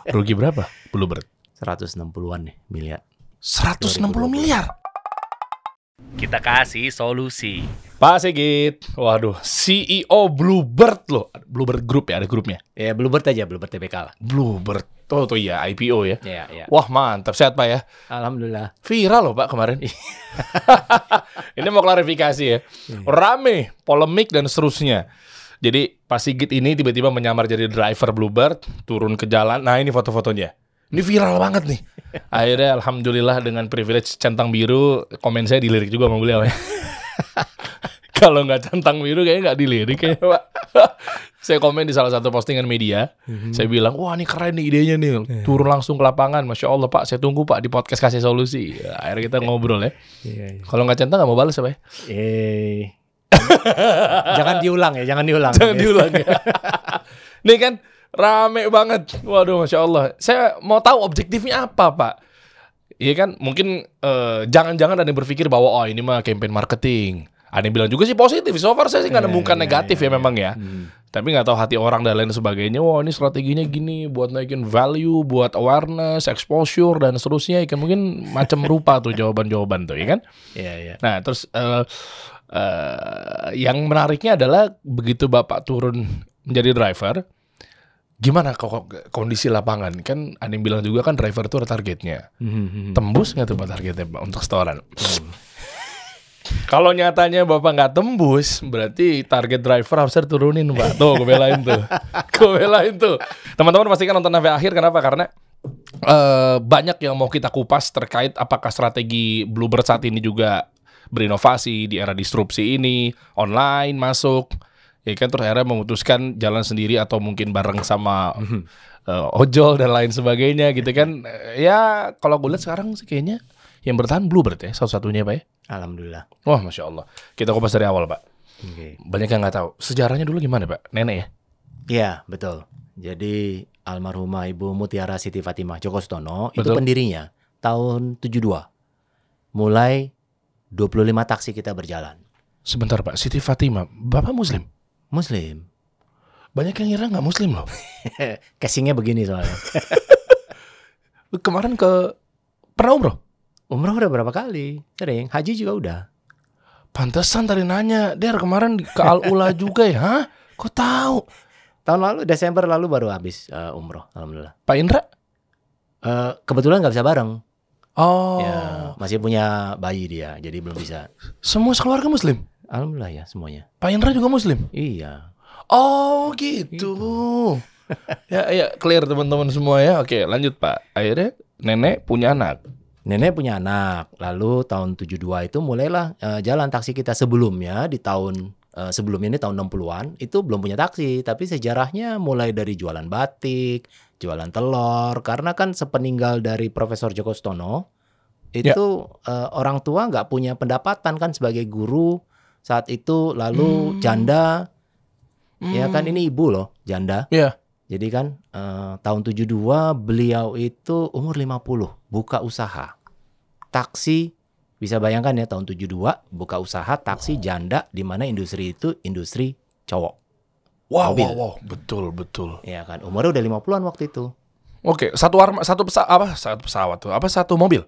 Rugi berapa Bluebird? 160-an nih miliar. 160 miliar. Kita kasih solusi. Pak Sigit, waduh, CEO Bluebird loh. Bluebird Group ya, ada grupnya. Ya Bluebird aja, Bluebird TBK lah. Bluebird, oh tuh iya IPO ya. Iya. Wah mantap, sehat Pak ya. Alhamdulillah. Viral loh Pak kemarin. Ini mau klarifikasi ya. Rame, polemik dan seterusnya. Jadi Pak Sigit ini tiba-tiba menyamar jadi driver Bluebird, turun ke jalan. Nah ini foto-fotonya. Ini viral banget nih. Akhirnya alhamdulillah dengan privilege centang biru, komen saya dilirik juga sama beliau ya. Kalau nggak centang biru kayaknya nggak dilirik kayaknya Pak. Saya komen di salah satu postingan media. Saya bilang, wah ini keren nih idenya nih. Turun langsung ke lapangan. Masya Allah Pak, saya tunggu Pak di podcast kasih solusi. Akhirnya kita ngobrol ya. Kalau nggak centang nggak mau balas apa ya? Jangan diulang ya, jangan diulang. Jangan diulang ya. Nih kan rame banget. Waduh Masya Allah. Saya mau tahu objektifnya apa Pak? Iya kan mungkin jangan-jangan ada yang berpikir bahwa oh ini mah campaign marketing. Ada yang bilang juga sih positif. So far saya sih nggak nemukan negatif ya memang ya. Tapi nggak tahu hati orang dan lain sebagainya. Wah ini strateginya gini buat naikin value, buat awareness, exposure dan seterusnya. Kan mungkin macam rupa tuh jawaban-jawaban tuh ya kan. Iya. Nah terus yang menariknya adalah begitu Bapak turun menjadi driver, gimana kondisi lapangan? Kan ada yang bilang juga kan driver itu ada targetnya. Tembus nggak tuh Pak targetnya Pak untuk setoran? Kalau nyatanya Bapak nggak tembus, berarti target driver harus turunin Pak. Tuh, gue belain tuh. Teman-teman pastikan nonton sampai akhir. Kenapa? Karena banyak yang mau kita kupas terkait apakah strategi Bluebird saat ini juga berinovasi di era disrupsi ini, online masuk. Ya kan terus akhirnya memutuskan jalan sendiri atau mungkin bareng sama ojol dan lain sebagainya gitu kan. Ya kalau gue lihat sekarang sih kayaknya yang bertahan Bluebird ya satu-satunya Pak ya. Alhamdulillah. Wah Masya Allah. Kita kupas dari awal Pak. Okay. Banyak yang nggak tahu sejarahnya dulu gimana Pak? Nenek ya? Iya betul. Jadi almarhumah Ibu Mutiara Siti Fatimah Djoko Stono itu Betul. pendirinya tahun 72. Mulai 25 taksi kita berjalan. Sebentar Pak, Siti Fatimah, Bapak Muslim? Muslim. Banyak yang ngira nggak Muslim loh. Casingnya begini soalnya. Kemarin pernah umroh? Umroh udah berapa kali? Sering. Haji juga udah. Pantesan tadi nanya, Der kemarin ke Al-Ula juga ya? Hah? Kok tahu? Tahun lalu, Desember lalu baru habis umroh. Alhamdulillah. Pak Indra? Kebetulan nggak bisa bareng. Oh, Ya, masih punya bayi dia, jadi belum bisa. semua sekeluarga Muslim? Alhamdulillah ya semuanya. Pak Indra juga Muslim? Iya. Oh gitu. Ya clear teman-teman semua ya. Oke lanjut Pak. Akhirnya nenek punya anak. Nenek punya anak. Lalu tahun 72 itu mulailah jalan taksi kita. Sebelumnya di tahun sebelumnya ini tahun 60-an itu belum punya taksi, tapi sejarahnya mulai dari jualan batik, jualan telur, karena kan sepeninggal dari Profesor Djoko Stono itu orang tua nggak punya pendapatan kan sebagai guru saat itu, lalu janda, ya kan ini ibu loh janda. Iya. Jadi kan tahun 72 beliau itu umur 50 buka usaha taksi. Bisa bayangkan ya tahun 72 buka usaha taksi janda, di mana industri itu industri cowok. Wow, Mobil. wow, betul. Ya kan umurnya udah 50-an waktu itu. Oke, satu pesawat tuh? Apa satu mobil?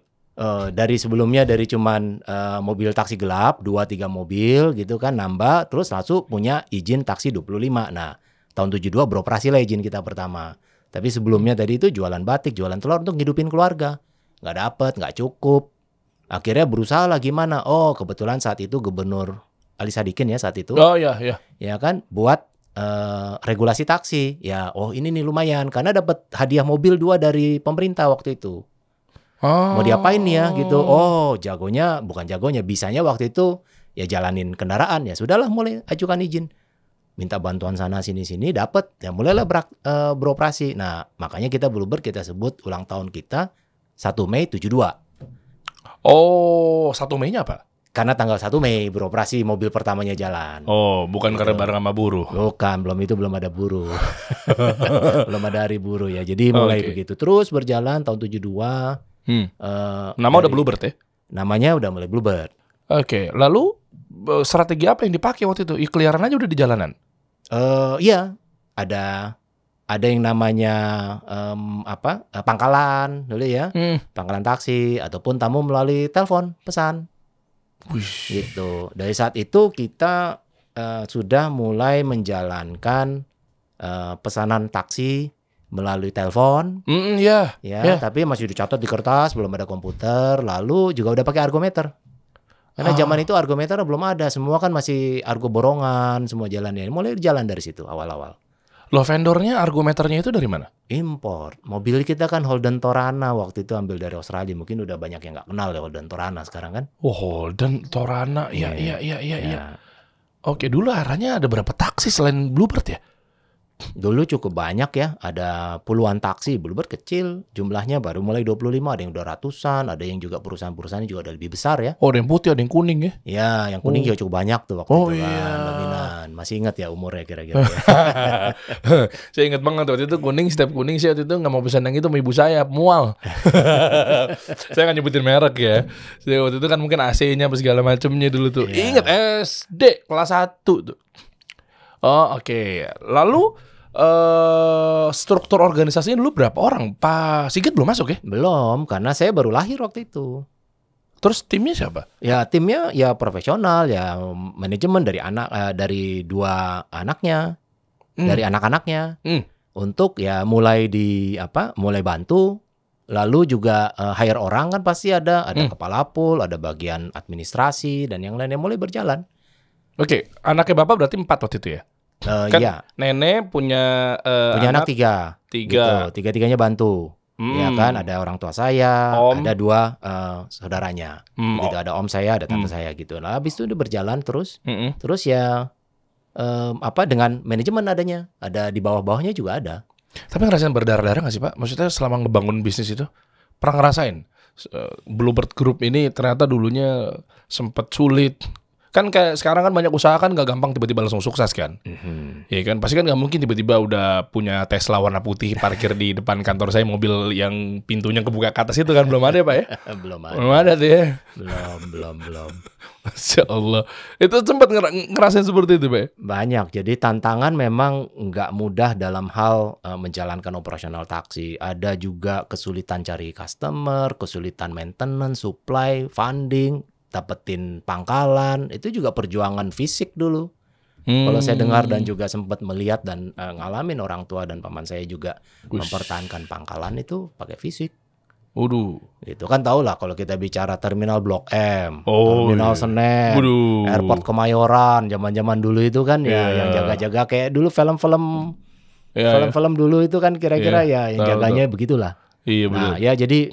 Dari sebelumnya dari cuman mobil taksi gelap 2-3 mobil gitu kan, nambah terus langsung punya izin taksi 25. Nah, tahun 72 beroperasi lah izin kita pertama. Tapi sebelumnya tadi itu jualan batik, jualan telur untuk ngidupin keluarga. Nggak dapet, nggak cukup. Akhirnya berusaha lah gimana. Oh, kebetulan saat itu Gubernur Ali Sadikin ya saat itu. Oh iya. Ya kan buat regulasi taksi. Ya, oh ini nih lumayan karena dapat hadiah mobil 2 dari pemerintah waktu itu. Oh. Mau diapain nih ya gitu. Oh, bukan jagonya, bisanya waktu itu ya jalanin kendaraan. Ya sudahlah mulai ajukan izin. Minta bantuan sana sini dapat. Ya mulailah beroperasi. Nah, makanya kita Bluebird kita sebut ulang tahun kita 1 Mei 72. Oh, 1 Mei-nya apa? Karena tanggal 1 Mei beroperasi mobil pertamanya jalan. Oh, bukan karena bareng sama buruh. Bukan, belum ada buruh. Belum ada hari buruh ya. Jadi mulai begitu. Terus berjalan tahun 72. Nama udah Bluebird ya? Namanya udah mulai Bluebird. Oke, lalu strategi apa yang dipakai waktu itu? Ikliaran aja udah di jalanan? Iya, ada ada yang namanya pangkalan dulu ya, pangkalan taksi ataupun tamu melalui telepon pesan. Gitu. Dari saat itu kita sudah mulai menjalankan pesanan taksi melalui telepon. Ya, tapi masih dicatat di kertas, belum ada komputer. Lalu juga udah pakai argometer. Karena zaman itu argometer belum ada, semua kan masih argo borongan, semua jalannya. Mulai jalan dari situ awal-awal. Loh, vendornya argometernya itu dari mana? Import. Mobil kita kan Holden Torana, waktu itu ambil dari Australia. Mungkin udah banyak yang nggak kenal ya Holden Torana sekarang kan. Oh, Holden Torana, iya. Oke, dulu arahnya ada berapa taksi selain Bluebird ya? Dulu cukup banyak ya, ada puluhan taksi. Bluebird kecil, jumlahnya baru mulai 25, ada yang 200-an, ada yang juga perusahaan-perusahaannya juga ada lebih besar ya. Oh, ada yang putih, ada yang kuning ya? Ya, yang kuning juga cukup banyak tuh waktu itu kan, dominan. Masih ingat ya umurnya kira-kira ya. Saya ingat banget waktu itu kuning, setiap kuning saya waktu itu nggak mau pesan yang itu sama ibu saya, mual. Saya nggak nyebutin merek ya. Saya waktu itu kan mungkin AC-nya apa segala macamnya dulu tuh. Ingat SD kelas 1 tuh. Oh, oke. Lalu struktur organisasinya dulu berapa orang? Pak Sigit belum masuk ya? Belum, karena saya baru lahir waktu itu. Terus timnya siapa? Ya timnya ya profesional, ya manajemen dari dua anaknya, dari anak-anaknya, untuk ya mulai bantu, lalu juga hire orang kan pasti ada kepala pool, ada bagian administrasi dan yang lainnya mulai berjalan. Oke, anaknya Bapak berarti 4 waktu itu ya? Kan iya. Nenek punya anak 3. Gitu. Tiga-tiganya bantu. Ya kan, ada orang tua saya, ada 2 saudaranya. Gitu, ada om saya, ada tante saya gitu. Nah, habis itu udah berjalan terus. Terus ya dengan manajemen adanya. Ada di bawah-bawahnya juga ada. Tapi ngerasain berdarah-darah gak sih Pak? Maksudnya selama ngebangun bisnis itu pernah ngerasain Bluebird Group ini ternyata dulunya sempat sulit. Kan kayak sekarang kan banyak usaha kan gak gampang tiba-tiba langsung sukses kan. Ya kan, pasti kan gak mungkin tiba-tiba udah punya Tesla warna putih parkir di depan kantor saya, mobil yang pintunya kebuka ke atas itu kan belum ada ya Pak ya? Belum ada. Belum ada tuh ya? Belum. Masya Allah. Itu sempat ngerasain seperti itu Pak ya? Banyak, jadi tantangan memang nggak mudah dalam hal menjalankan operasional taksi. Ada juga kesulitan cari customer, kesulitan maintenance, supply, funding, dapetin pangkalan, itu juga perjuangan fisik dulu. Kalau saya dengar dan juga sempat melihat dan ngalamin orang tua dan paman saya juga mempertahankan pangkalan itu pakai fisik. Waduh. Itu kan tau lah kalau kita bicara terminal Blok M, terminal Senen, airport Kemayoran, zaman-zaman dulu itu kan yang jaga-jaga kayak dulu film-film dulu itu kan kira-kira yang jaganya begitulah. Iya betul. Nah, ya jadi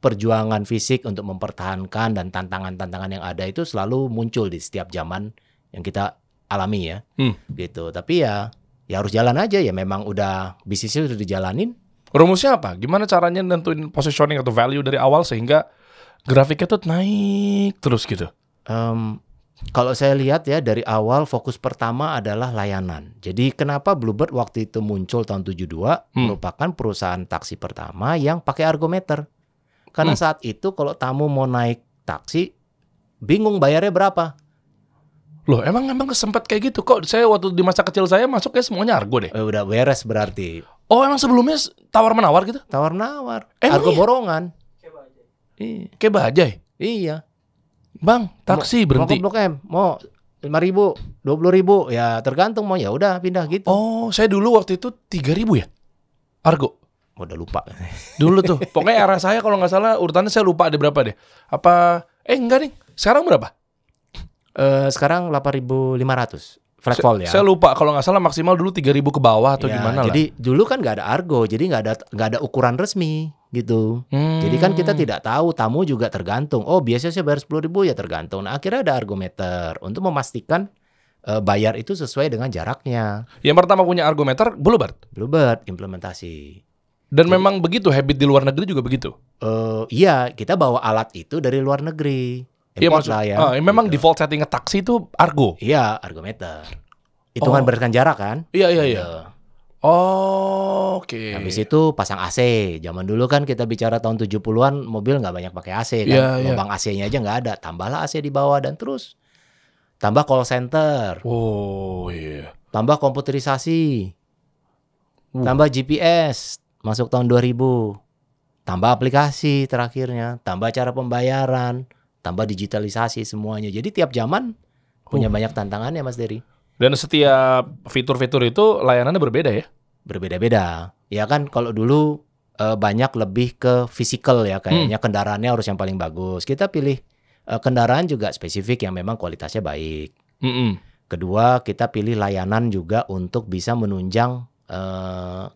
perjuangan fisik untuk mempertahankan dan tantangan-tantangan yang ada itu selalu muncul di setiap zaman yang kita alami ya. Gitu. Tapi ya harus jalan aja ya, memang udah bisnisnya udah dijalanin. Rumusnya apa? Gimana caranya nentuin positioning atau value dari awal sehingga grafiknya tuh naik terus gitu? Kalau saya lihat ya dari awal fokus pertama adalah layanan. Jadi kenapa Bluebird waktu itu muncul tahun 72 merupakan perusahaan taksi pertama yang pakai argometer. Karena saat itu kalau tamu mau naik taksi bingung bayarnya berapa. Loh, emang sempat kayak gitu kok? Saya waktu di masa kecil saya masuk kayak semuanya argo deh. Udah beres berarti. Oh, emang sebelumnya tawar-menawar gitu? Tawar-menawar. Argo borongan. Kayak bajai? Iya. Bang, taksi berhenti. Mau ke Blok M, mau 5.000, 20.000, ya tergantung mau, ya udah pindah gitu. Oh, saya dulu waktu itu 3.000 ya? Argo. Udah lupa. Dulu tuh. Pokoknya era saya kalau nggak salah urutannya saya lupa ada berapa deh. Apa enggak nih. Sekarang berapa? Sekarang 8.500. Flat fall ya. Saya lupa kalau nggak salah maksimal dulu 3.000 ke bawah atau gimana jadi lah. Dulu kan nggak ada argo, jadi nggak ada ukuran resmi gitu. Jadi kan kita tidak tahu, tamu juga tergantung. Oh biasanya saya bayar 10.000 ya tergantung. Nah akhirnya ada argometer untuk memastikan bayar itu sesuai dengan jaraknya. Yang pertama punya argometer Bluebird implementasi. Dan jadi, memang begitu habit di luar negeri juga begitu. Iya kita bawa alat itu dari luar negeri. Iya maksudnya ya. Memang gitu. Default setting taksi itu argo. Iya, argometer. Hitungan berdasarkan jarak kan? Iya. Oke. Habis itu pasang AC. Zaman dulu kan kita bicara tahun 70-an mobil nggak banyak pakai AC kan. Lubang AC-nya aja nggak ada. Tambahlah AC di bawah dan terus tambah call center. Oh iya. Tambah komputerisasi. Tambah GPS masuk tahun 2000. Tambah aplikasi terakhirnya, tambah cara pembayaran, tambah digitalisasi semuanya. Jadi tiap zaman punya banyak tantangannya, Mas Dery. Dan setiap fitur-fitur itu layanannya berbeda ya? Berbeda-beda. Ya kan kalau dulu banyak lebih ke physical ya, kayaknya kendaraannya harus yang paling bagus. Kita pilih kendaraan juga spesifik yang memang kualitasnya baik. Kedua, kita pilih layanan juga untuk bisa menunjang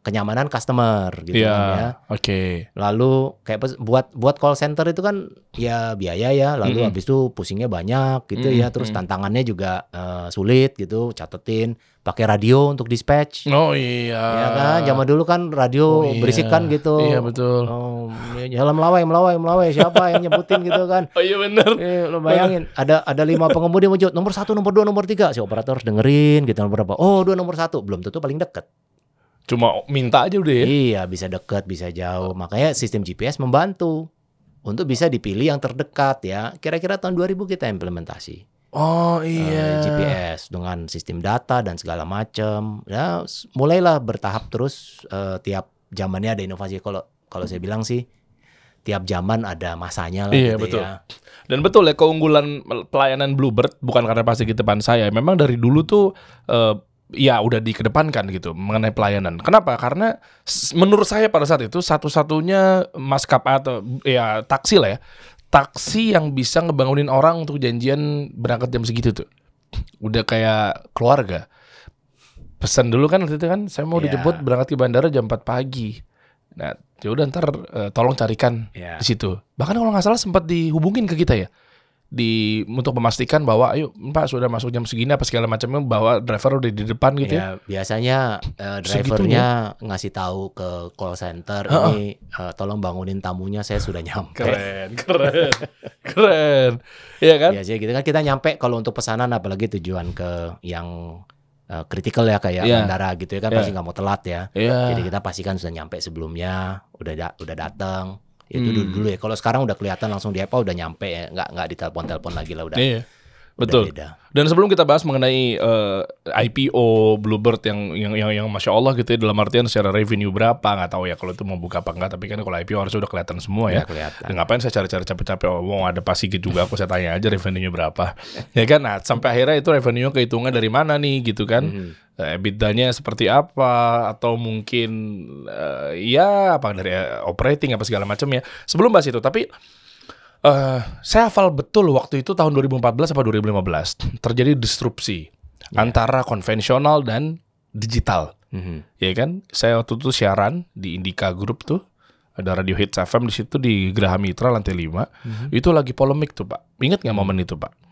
kenyamanan customer gitu kan ya. Oke. Lalu kayak buat call center itu kan ya biaya ya, lalu habis itu pusingnya banyak gitu ya, terus tantangannya juga sulit gitu, catetin pakai radio untuk dispatch. Oh iya. Ya kan, zaman dulu kan radio berisik kan gitu. Iya betul. Oh, jalan melawai siapa yang nyebutin gitu kan. Oh iya benar. Lo bayangin ada 5 pengemudi muncul, nomor 1, nomor 2, nomor 3, si operator harus dengerin gitu, nomor berapa. Oh, 2 nomor 1, belum tentu paling dekat. Cuma minta aja udah ya. Iya, bisa dekat, bisa jauh. Makanya sistem GPS membantu untuk bisa dipilih yang terdekat ya. Kira-kira tahun 2000 kita implementasi. Oh iya. GPS dengan sistem data dan segala macam. Ya, mulailah bertahap terus. Tiap zamannya ada inovasi. Kalau saya bilang sih, tiap zaman ada masanya lah. Iya gitu betul. ya. Dan betul ya, keunggulan pelayanan Bluebird bukan karena pasti di depan saya. Memang dari dulu tuh ya udah dikedepankan gitu mengenai pelayanan. Kenapa? Karena menurut saya pada saat itu satu-satunya maskapai atau ya taksi lah ya. Taksi yang bisa ngebangunin orang untuk janjian berangkat jam segitu tuh. Udah kayak keluarga. Pesan dulu kan waktu itu kan, saya mau dijemput berangkat ke bandara jam 4 pagi. Nah, ya udah ntar tolong carikan di situ. Bahkan kalau nggak salah sempat dihubungin ke kita ya. Untuk memastikan bahwa ayo Pak sudah masuk jam segini apa segala macamnya, bahwa driver udah di depan gitu ya. Biasanya drivernya ngasih tahu ke call center ini tolong bangunin tamunya, saya sudah nyampe. Keren. Iya kan? Biasanya gitu kan, kita nyampe kalau untuk pesanan apalagi tujuan ke yang kritikal ya kayak bandara gitu ya kan, pasti nggak mau telat ya. Jadi kita pastikan sudah nyampe sebelumnya, udah datang. Itu dulu ya. Kalau sekarang udah kelihatan langsung di Apple udah nyampe ya, nggak ditelepon lagi lah udah. Iya. Betul. Beda. Dan sebelum kita bahas mengenai IPO Bluebird yang masya Allah gitu ya, dalam artian secara revenue berapa nggak tahu ya kalau itu mau buka apa enggak, tapi kan kalau IPO harusnya udah kelihatan semua ya. Kelihatan. Dan ngapain saya cari-cari capek-capek, ada pasti gitu juga, aku saya tanya aja revenue berapa. Ya kan, nah sampai akhirnya itu revenue kehitungan dari mana nih gitu kan. EBITDA-nya seperti apa, atau mungkin ya apa dari operating apa segala macam ya. Sebelum bahas itu, tapi saya hafal betul waktu itu tahun 2014 apa 2015 terjadi disrupsi antara konvensional dan digital. Ya kan? Saya waktu itu siaran di Indika Group tuh, ada Radio Hits FM di situ di Graha Mitra lantai 5. Itu lagi polemik tuh, Pak. Ingat nggak momen itu, Pak?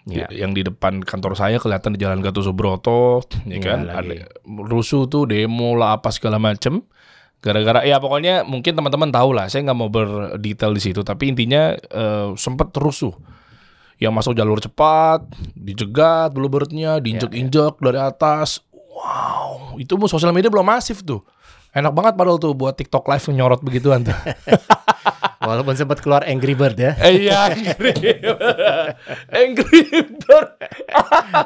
Yang di depan kantor saya kelihatan di Jalan Gatot Subroto, ya kan? Ada rusuh tuh, demo lah apa segala macem. Gara-gara ya pokoknya mungkin teman-teman tahu lah, saya nggak mau berdetail di situ, tapi intinya sempat rusuh. Yang masuk jalur cepat, dijegat Bluebird-nya, diinjek-injek dari atas. Wow, itu sosial media belum masif tuh. Enak banget padahal tuh buat TikTok live nyorot begituan tuh. Walaupun sempat keluar Angry Bird ya. Iya, Angry Bird.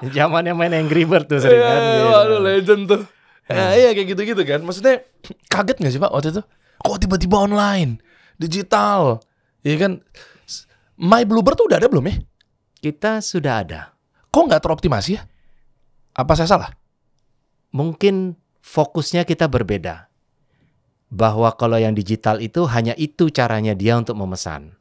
Zamannya main Angry Bird tuh sering kan. Waduh, legend tuh. Iya kayak gitu-gitu kan. Maksudnya kaget gak sih Pak waktu itu? Kok tiba-tiba online, digital, ya kan? My Bluebird tuh udah ada belum ya? Kita sudah ada. Kok nggak teroptimasi ya? Apa saya salah? Mungkin fokusnya kita berbeda. Bahwa kalau yang digital itu hanya itu caranya dia untuk memesan.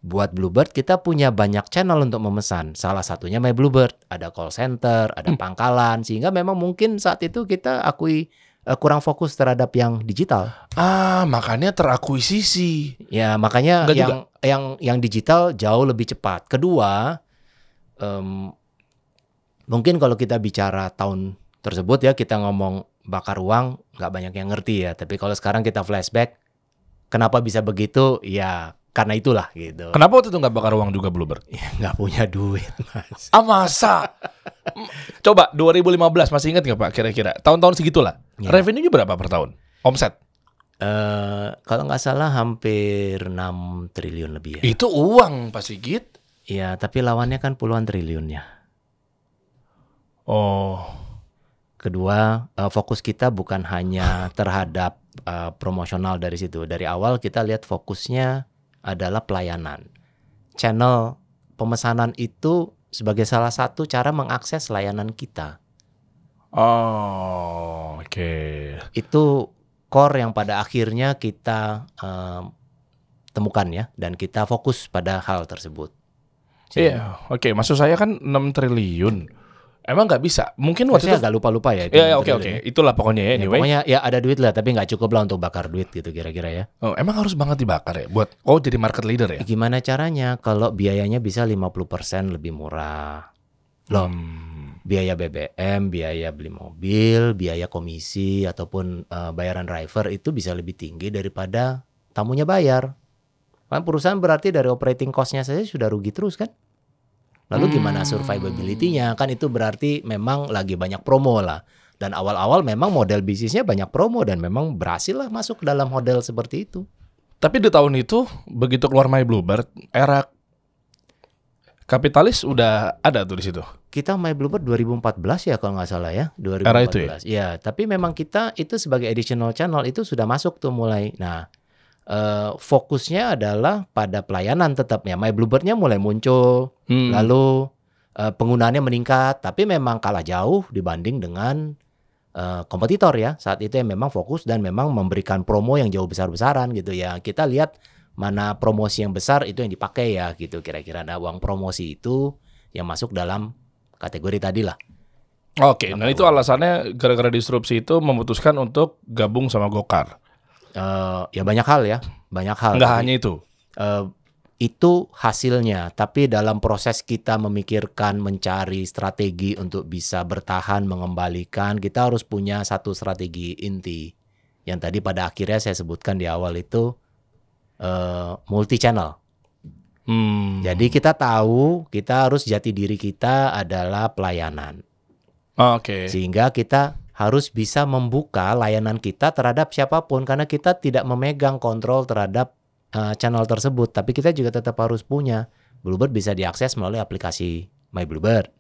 Buat Bluebird kita punya banyak channel untuk memesan. Salah satunya My Bluebird. Ada call center, ada pangkalan. Sehingga memang mungkin saat itu kita akui kurang fokus terhadap yang digital. Makanya terakuisisi. Ya makanya yang digital jauh lebih cepat. Kedua, mungkin kalau kita bicara tahun tersebut ya, kita ngomong bakar uang, nggak banyak yang ngerti ya. Tapi kalau sekarang kita flashback, kenapa bisa begitu? Ya karena itulah gitu. Kenapa waktu itu nggak bakar uang juga Bluebird? Ya nggak punya duit, Mas. Masa? Coba 2015 masih ingat nggak Pak kira-kira? Tahun-tahun segitulah. Ya. Revenue-nya berapa per tahun? Omset? Kalau nggak salah hampir 6 triliun lebih ya. Itu uang Pak Sigit? Iya, tapi lawannya kan puluhan triliun ya. Oh. Kedua, fokus kita bukan hanya terhadap promosional dari situ. Dari awal kita lihat fokusnya adalah pelayanan. Channel pemesanan itu sebagai salah satu cara mengakses layanan kita. Oh, oke. Itu core yang pada akhirnya kita temukan ya, dan kita fokus pada hal tersebut. Iya, oke. Maksud saya kan 6 triliun. Emang nggak bisa? Mungkin waktu Saya itu. agak lupa-lupa ya. Iya, oke. Itulah pokoknya ya, Ya, anyway. pokoknya ya ada duit lah, tapi nggak cukup lah untuk bakar duit gitu kira-kira ya. Oh, emang harus banget dibakar ya? Buat, jadi market leader ya? Gimana caranya kalau biayanya bisa 50% lebih murah? Loh, biaya BBM, biaya beli mobil, biaya komisi, ataupun bayaran driver itu bisa lebih tinggi daripada tamunya bayar. Kan perusahaan berarti dari operating cost-nya saja sudah rugi terus kan? Lalu gimana survivability-nya? Kan itu berarti memang lagi banyak promo lah. Dan awal-awal memang model bisnisnya banyak promo dan memang berhasil lah masuk ke dalam model seperti itu. Tapi di tahun itu, begitu keluar My Bluebird, era kapitalis udah ada tuh di situ. Kita My Bluebird 2014 ya kalau nggak salah ya, 2014. Era itu ya? Ya, tapi memang kita itu sebagai additional channel itu sudah masuk tuh mulai. Nah, fokusnya adalah pada pelayanan tetapnya. My Bluebird-nya mulai muncul, lalu penggunaannya meningkat, tapi memang kalah jauh dibanding dengan kompetitor ya. Saat itu yang memang fokus dan memang memberikan promo yang jauh besar-besaran gitu ya. Kita lihat mana promosi yang besar itu yang dipakai ya gitu kira-kira. Nah, uang promosi itu yang masuk dalam kategori tadi lah. Oke, nah itu alasannya gara-gara disrupsi itu memutuskan untuk gabung sama Gokar. Ya banyak hal ya, banyak hal. Nggak hanya itu. Itu hasilnya, tapi dalam proses kita memikirkan, mencari strategi untuk bisa bertahan, mengembalikan, kita harus punya satu strategi inti. Yang tadi pada akhirnya saya sebutkan di awal itu multi channel. Jadi kita tahu kita harus jati diri kita adalah pelayanan. Oke. Sehingga kita harus bisa membuka layanan kita terhadap siapapun karena kita tidak memegang kontrol terhadap channel tersebut, tapi kita juga tetap harus punya. Bluebird bisa diakses melalui aplikasi My Bluebird,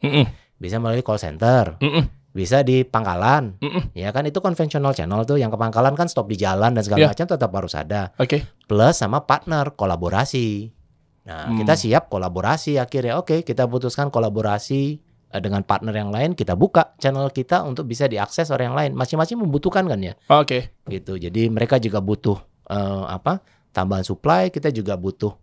bisa melalui call center, bisa di pangkalan, ya kan itu konvensional channel tuh, yang ke pangkalan kan stop di jalan dan segala macam tetap harus ada. Oke. Plus sama partner kolaborasi. Nah kita siap kolaborasi akhirnya, oke kita putuskan kolaborasi dengan partner yang lain, kita buka channel kita untuk bisa diakses orang yang lain. Masing-masing membutuhkan kan ya. Oke. Gitu. Jadi mereka juga butuh tambahan supply, kita juga butuh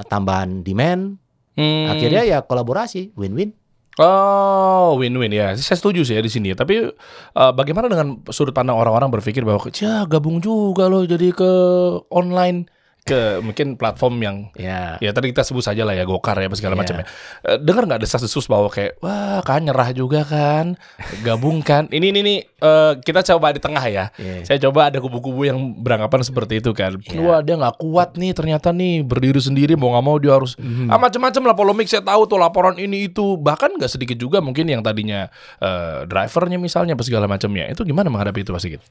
tambahan demand. Akhirnya ya kolaborasi, win-win. Oh, win-win ya. Saya setuju sih ya di sini. Tapi bagaimana dengan sudut pandang orang-orang berpikir bahwa gabung juga loh jadi ke online, ke mungkin platform yang ya tadi kita sebut saja lah ya, Gokar ya segala macam ya. Dengar nggak desas-desus bahwa kayak wah kan nyerah juga kan, gabung kan. Ini kita coba di tengah ya. Saya coba ada kubu-kubu yang beranggapan seperti itu kan. Wah dia nggak kuat nih ternyata nih, berdiri sendiri mau nggak mau dia harus macam-macam lah polemik. Saya tahu tuh laporan ini itu, bahkan nggak sedikit juga mungkin yang tadinya drivernya misalnya apa segala macamnya. Itu gimana menghadapi itu Pak Sigit?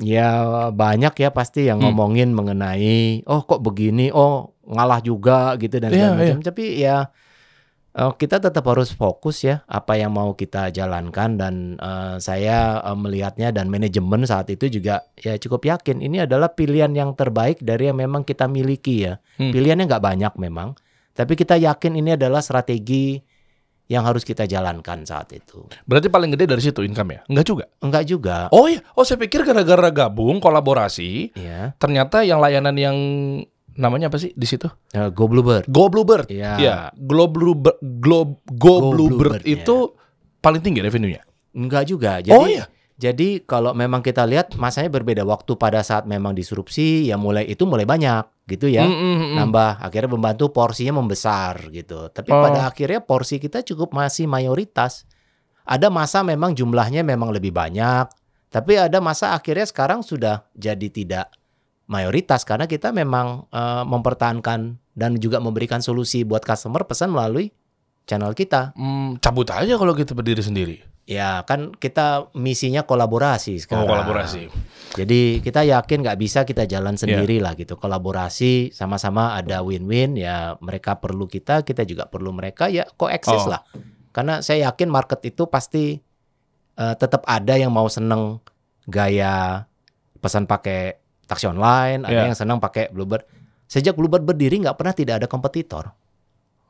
Ya banyak ya pasti yang ngomongin mengenai kok begini, ngalah juga gitu dan segala macam. Tapi ya kita tetap harus fokus ya apa yang mau kita jalankan, dan saya melihatnya dan manajemen saat itu juga ya cukup yakin ini adalah pilihan yang terbaik dari yang memang kita miliki ya. Pilihannya nggak banyak memang, tapi kita yakin ini adalah strategi yang harus kita jalankan saat itu. Berarti paling gede dari situ income ya? Enggak juga? Enggak juga. Oh iya, saya pikir gara-gara gabung kolaborasi, ternyata yang layanan yang namanya apa sih di situ? Go Bluebird. Go Bluebird. Iya. Go Bluebird itu paling tinggi revenue-nya? Enggak juga. Jadi kalau memang kita lihat masanya berbeda. Waktu pada saat memang disrupsi ya mulai banyak gitu ya. Nambah, akhirnya membantu porsinya membesar gitu. Tapi pada akhirnya porsi kita cukup masih mayoritas. Ada masa memang jumlahnya memang lebih banyak, tapi ada masa akhirnya sekarang sudah jadi tidak mayoritas karena kita memang mempertahankan dan juga memberikan solusi buat customer pesan melalui channel kita. Cabut aja kalau kita berdiri sendiri. Ya kan kita misinya kolaborasi sekarang. Kolaborasi. Jadi kita yakin nggak bisa kita jalan sendiri lah gitu. Kolaborasi sama-sama ada win-win ya, mereka perlu kita juga perlu mereka ya, coexist lah. Karena saya yakin market itu pasti tetap ada yang mau seneng gaya pesan pakai taksi online, ada yang senang pakai Bluebird. Sejak Bluebird berdiri nggak pernah tidak ada kompetitor.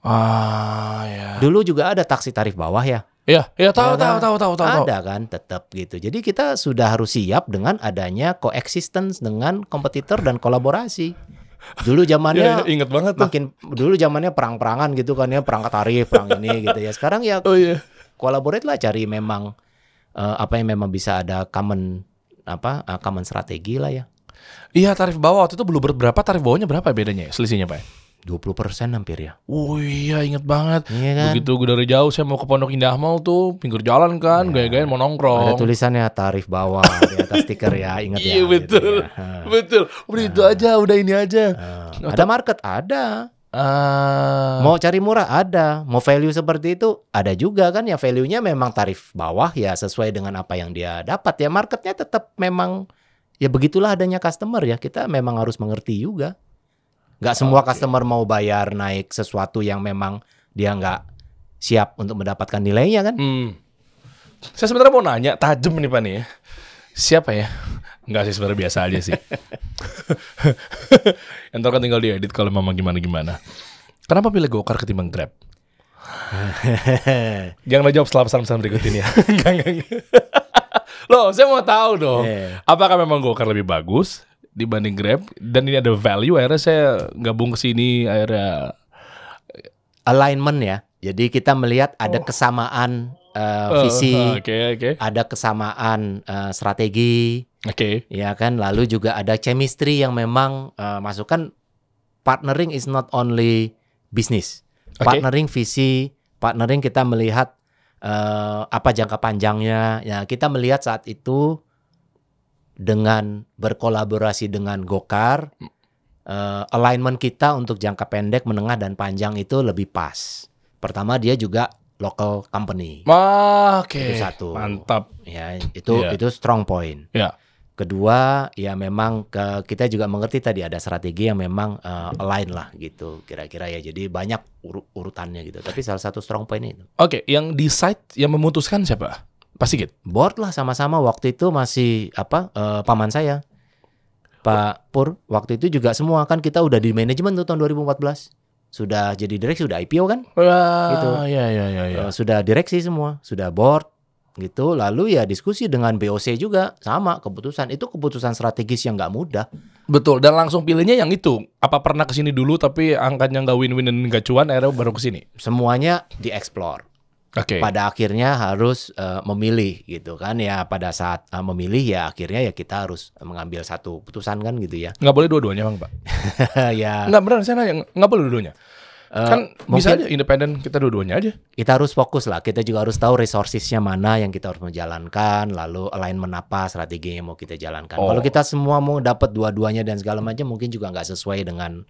Ya. Dulu juga ada taksi tarif bawah ya. Tahu. Ada kan, tetap gitu. Jadi kita sudah harus siap dengan adanya coexistence dengan kompetitor dan kolaborasi. Dulu zamannya inget banget tuh. Dulu zamannya perang-perangan gitu kan ya, perang tarif, perang ini gitu ya. Sekarang ya collaborate lah, cari memang apa yang memang bisa ada common strategi lah ya. Iya, tarif bawah waktu itu Bluebird berapa, tarif bawahnya berapa bedanya ya? Selisihnya Pak? 20% hampir ya. Oh iya, inget banget. Iya kan? Begitu gue dari jauh saya mau ke Pondok Indah Mall tuh, pinggir jalan kan, gaya-gaya mau nongkrong. Ada tulisannya tarif bawah di atas stiker ya, ingat ya. Iya betul, gitu ya. betul. Udah itu aja, udah ini aja. Ada market, ada. Mau cari murah ada, mau value seperti itu ada juga kan ya, value-nya memang tarif bawah ya sesuai dengan apa yang dia dapat ya, marketnya tetap memang ya begitulah adanya customer ya, kita memang harus mengerti juga. Nggak semua customer mau bayar naik sesuatu yang memang dia nggak siap untuk mendapatkan nilainya kan. Saya sebenarnya mau nanya, tajam nih Pak nih ya. Siapa ya? Enggak sih, sebenarnya biasa aja sih. Entar kan tinggal diedit kalau memang gimana-gimana. Kenapa pilih Gokar ketimbang Grab? Jangan jawab setelah pesan-pesan berikut ini ya. Enggak. Loh, saya mau tahu dong. Apakah memang Gokar lebih bagus dibanding Grab? Dan ini ada value, akhirnya saya gabung ke sini, akhirnya alignment ya. Jadi kita melihat ada kesamaan visi, ada kesamaan strategi, ya kan. Lalu juga ada chemistry yang memang masukkan. Partnering is not only business, partnering visi, partnering kita melihat apa jangka panjangnya. Ya kita melihat saat itu dengan berkolaborasi dengan Gokar, alignment kita untuk jangka pendek, menengah dan panjang itu lebih pas. Pertama dia juga local company. Itu satu. Mantap. Ya, itu strong point. Ya. Kedua, ya memang kita juga mengerti tadi ada strategi yang memang align lah gitu kira-kira ya. Jadi banyak urutannya gitu. Tapi salah satu strong point itu. Oke, yang decide, yang memutuskan siapa? Pasti gitu. Board lah sama-sama waktu itu masih paman saya. Pak Pur, waktu itu juga semua kan kita udah di manajemen tuh tahun 2014. Sudah jadi direksi, sudah IPO kan? Gitu. Ya. Sudah direksi semua, sudah board gitu. Lalu ya diskusi dengan BOC juga sama keputusan. Itu keputusan strategis yang nggak mudah. Betul, dan langsung pilihnya yang itu. Apa pernah kesini dulu tapi angkanya nggak win-win dan nggak cuan, akhirnya baru kesini? Semuanya dieksplor. Pada akhirnya harus memilih gitu kan ya. Pada saat memilih ya akhirnya ya kita harus mengambil satu putusan kan gitu ya. Nggak boleh dua-duanya Bang Pak? Ya. Nggak benar, saya nanya, nggak boleh dua-duanya? Kan bisa aja independen, kita dua-duanya aja. Kita harus fokus lah, kita juga harus tahu resourcesnya mana yang kita harus menjalankan, lalu alignment apa strategi yang mau kita jalankan. Kalau kita semua mau dapat dua-duanya dan segala macam mungkin juga nggak sesuai dengan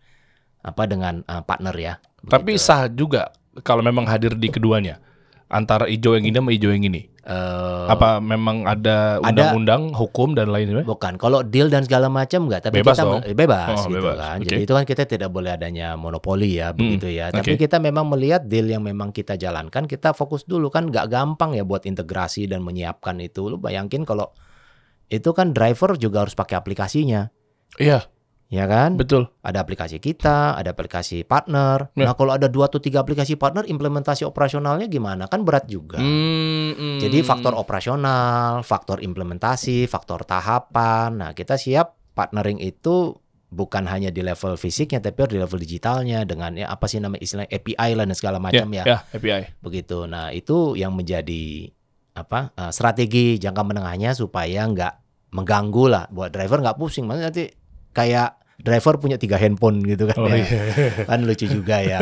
partner ya. Tapi sah juga kalau memang hadir di keduanya, antara hijau yang ini sama hijau yang ini. Apa memang ada undang-undang, hukum dan lainnya? Bukan, kalau deal dan segala macam enggak, tapi bebas kita dong. bebas gitu bebas. kan. Jadi itu kan kita tidak boleh adanya monopoli ya, begitu ya. Tapi kita memang melihat deal yang memang kita jalankan, kita fokus dulu kan, nggak gampang ya buat integrasi dan menyiapkan itu. Lu bayangin kalau itu kan driver juga harus pakai aplikasinya. Iya. Ya kan? Betul. Ada aplikasi kita, ada aplikasi partner. Nah, kalau ada 2 atau 3 aplikasi partner, implementasi operasionalnya gimana? Kan berat juga. Jadi faktor operasional, faktor implementasi, faktor tahapan. Nah, kita siap partnering itu bukan hanya di level fisiknya, tapi di level digitalnya dengan ya apa sih namanya istilah API lah dan segala macam ya. Ya, API. Begitu. Nah, itu yang menjadi strategi jangka menengahnya supaya nggak mengganggu lah buat driver, nggak pusing. Maksudnya nanti kayak driver punya 3 handphone gitu kan ya. Kan lucu juga ya.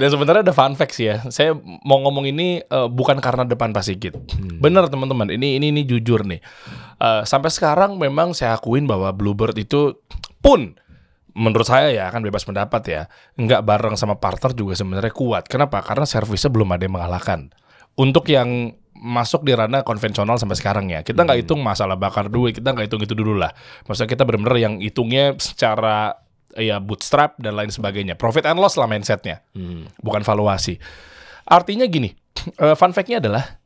Dan sebenarnya ada fun fact sih ya. Saya mau ngomong ini bukan karena depan Pak Sigit. Bener teman-teman, ini jujur nih. Sampai sekarang memang saya akuin bahwa Bluebird itu pun menurut saya ya, kan bebas pendapat ya, nggak bareng sama partner juga sebenarnya kuat. Kenapa? Karena servisnya belum ada yang mengalahkan. Untuk yang masuk di ranah konvensional sampai sekarang ya, kita nggak hitung masalah bakar duit, kita nggak hitung itu dulu lah. Maksudnya kita benar-benar yang hitungnya secara ya bootstrap dan lain sebagainya, profit and loss lah mindsetnya, bukan valuasi. Artinya gini, fun fact-nya adalah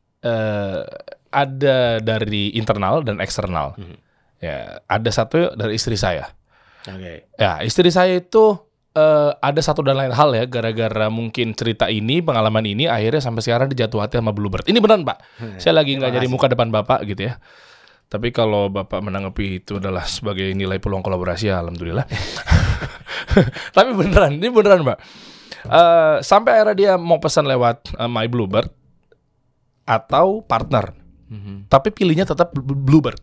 ada dari internal dan eksternal. Ya, ada satu dari istri saya. Oke. Ya, istri saya itu ada satu dan lain hal ya, gara-gara mungkin cerita ini, pengalaman ini, akhirnya sampai sekarang dia jatuh hati sama Bluebird. Ini beneran, Pak. Saya lagi nggak nyari muka depan Bapak gitu ya. Tapi kalau Bapak menanggapi itu adalah sebagai nilai peluang kolaborasi, ya alhamdulillah. Tapi beneran, ini beneran, Pak. Sampai akhirnya dia mau pesan lewat My Bluebird atau partner. Tapi pilihnya tetap Bluebird.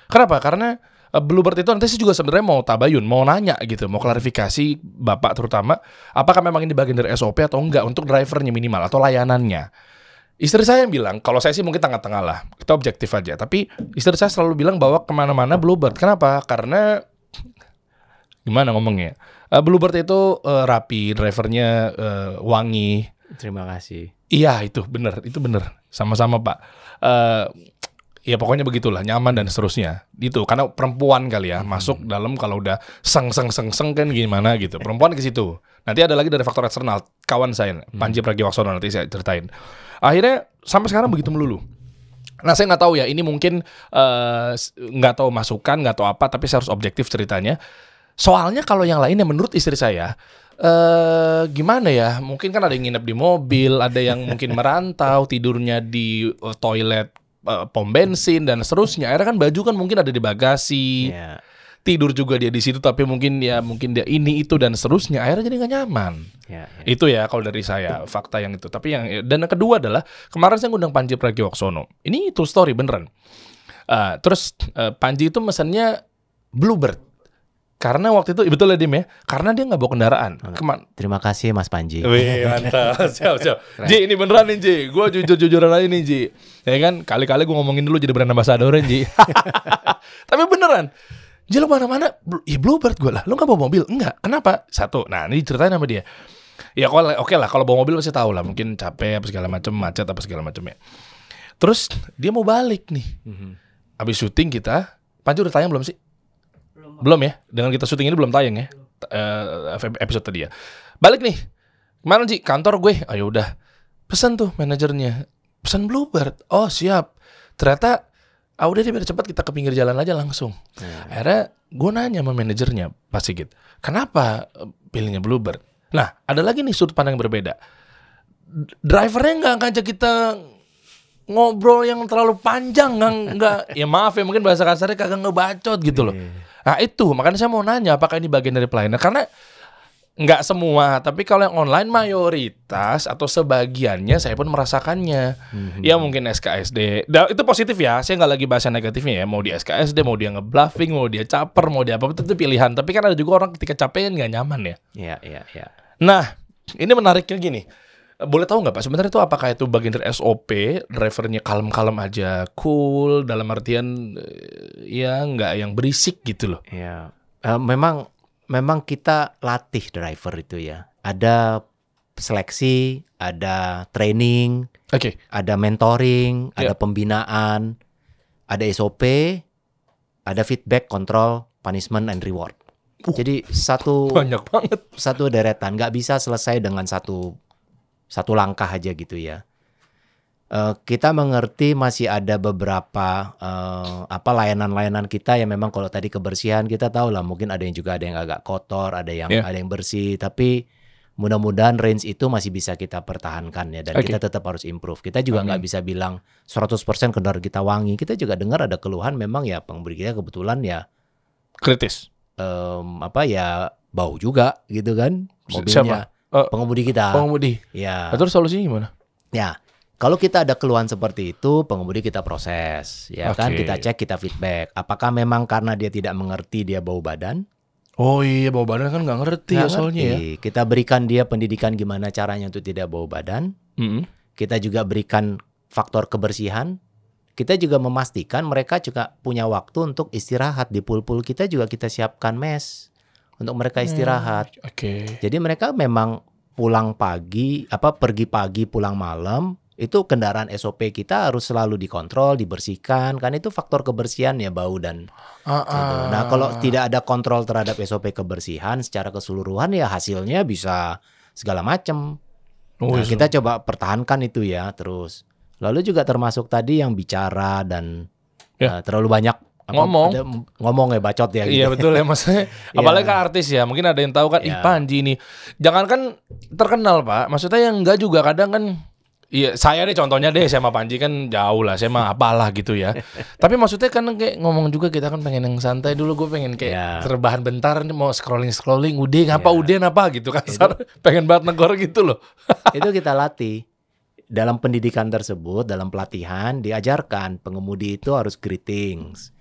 Kenapa? Karena Bluebird itu nanti sih juga sebenarnya mau tabayun, mau nanya gitu, mau klarifikasi Bapak terutama, apakah memang ini bagian dari SOP atau enggak untuk drivernya minimal atau layanannya. Istri saya yang bilang, kalau saya sih mungkin tengah-tengah lah, kita objektif aja. Tapi istri saya selalu bilang bahwa kemana-mana Bluebird. Kenapa? Karena gimana ngomongnya? Bluebird itu rapi, drivernya wangi. Terima kasih. Iya itu bener, sama-sama Pak. Ya pokoknya begitulah, nyaman dan seterusnya. Itu karena perempuan kali ya, masuk dalam kalau udah seng kan gimana gitu. Perempuan ke situ. Nanti ada lagi dari faktor eksternal, kawan saya Panji Pragiwaksono, nanti saya ceritain. Akhirnya sampai sekarang begitu melulu. Nah saya nggak tahu ya, ini mungkin nggak tahu masukan, nggak tahu apa, tapi saya harus objektif ceritanya. Soalnya kalau yang lainnya menurut istri saya, gimana ya? Mungkin kan ada yang nginep di mobil, ada yang mungkin merantau, tidurnya di toilet pom bensin dan seterusnya. Akhirnya kan baju kan mungkin ada di bagasi. Yeah. Tidur juga dia di situ, tapi mungkin dia ini itu dan seterusnya. Akhirnya jadi nggak nyaman. Yeah. Itu ya kalau dari saya fakta yang itu. Tapi dan yang kedua adalah kemarin saya ngundang Panji Pragiwaksono. Ini true story beneran. Terus Panji itu mesennya Bluebird. Karena waktu itu betul ya Dim ya, karena dia nggak bawa kendaraan. Terima kasih Mas Panji. Wih mantap, siap. Ji ini beneran nih Ji, gue jujur-jujuran aja nih Ji. Ya kan, kali-kali gue ngomongin dulu jadi brand ambassador Ji. Tapi beneran, Ji lo mana-mana, ya Bluebird gue lah, lo nggak bawa mobil? Enggak, kenapa? Satu, nah ini ceritain sama dia. Ya oke lah, kalau bawa mobil pasti tahu lah, mungkin capek apa segala macam, macet apa segala macam ya. Terus dia mau balik nih, abis syuting kita, Panji udah tayang belum sih? Belum ya, dengan kita syuting ini belum tayang ya episode tadi ya. Balik nih, kemana Ji? Kantor gue. Ayo udah, pesan tuh manajernya, pesan Bluebird. Oh siap. Ternyata, udah deh biar cepat kita ke pinggir jalan aja langsung. Akhirnya gue nanya sama manajernya, Pak Sigit, kenapa pilihnya Bluebird? Nah, ada lagi nih sudut pandang yang berbeda. Drivernya nggak ngajak kita ngobrol yang terlalu panjang, nggak. Ya maaf ya, mungkin bahasa kasarnya kagak ngebacot gitu loh. Nah itu, makanya saya mau nanya apakah ini bagian dari pelayanan. Karena nggak semua, tapi kalau yang online mayoritas atau sebagiannya saya pun merasakannya. Ya mungkin SKSD, itu positif ya, saya nggak lagi bahas yang negatifnya ya. Mau di SKSD, mau dia ngebluffing, mau dia caper, mau dia apa, itu pilihan. Tapi kan ada juga orang ketika capek kan nggak nyaman ya. Iya. Nah, ini menariknya gini. Boleh tahu nggak Pak, sebenarnya itu apakah itu bagian dari SOP, drivernya kalem-kalem aja, cool, dalam artian ya nggak yang berisik gitu loh. Ya, memang kita latih driver itu ya. Ada seleksi, ada training, ada mentoring, ada pembinaan, ada SOP, ada feedback, control, punishment, and reward. Jadi banyak banget. Satu deretan, nggak bisa selesai dengan satu langkah aja gitu ya. Kita mengerti masih ada beberapa layanan-layanan kita yang memang kalau tadi kebersihan kita tahu lah, mungkin ada yang agak kotor, ada yang bersih, tapi mudah-mudahan range itu masih bisa kita pertahankan ya, dan kita tetap harus improve. Kita juga nggak bisa bilang 100% kendaraan kita wangi. Kita juga dengar ada keluhan memang ya pengemudi kita kebetulan ya kritis. Bau juga gitu kan mobilnya. Siapa? Pengemudi kita. Ya. Terus solusinya gimana? Ya, kalau kita ada keluhan seperti itu, pengemudi kita proses, ya kan, kita cek, kita feedback. Apakah memang karena dia tidak mengerti dia bau badan? Oh iya, bau badan kan nggak ngerti ya soalnya ya. Kita berikan dia pendidikan gimana caranya untuk tidak bau badan. Kita juga berikan faktor kebersihan. Kita juga memastikan mereka juga punya waktu untuk istirahat. Di pool-pool kita juga kita siapkan mes untuk mereka istirahat. Jadi mereka memang pulang pagi, pergi pagi pulang malam, itu kendaraan SOP kita harus selalu dikontrol, dibersihkan, kan itu faktor kebersihan ya, bau dan gitu. Nah kalau tidak ada kontrol terhadap SOP kebersihan secara keseluruhan ya hasilnya bisa segala macam. Oh, Nah, kita coba pertahankan itu ya terus. Lalu juga termasuk tadi yang bicara dan terlalu banyak ngomong ya, bacot ya gitu. Iya betul ya maksudnya. Apalagi kan artis ya, mungkin ada yang tahu kan, ih Panji nih. Jangan kan terkenal Pak, maksudnya yang enggak juga kadang kan. Iya, saya deh contohnya deh, saya sama Panji kan jauh lah, saya mah apalah gitu ya. Tapi maksudnya kan kayak ngomong juga kita kan pengen yang santai dulu, gue pengen kayak rebahan bentar nih, mau scrolling, udah ngapa gitu kan. Pengen banget negor gitu loh. Itu kita latih. Dalam pendidikan tersebut, dalam pelatihan diajarkan pengemudi itu harus greetings.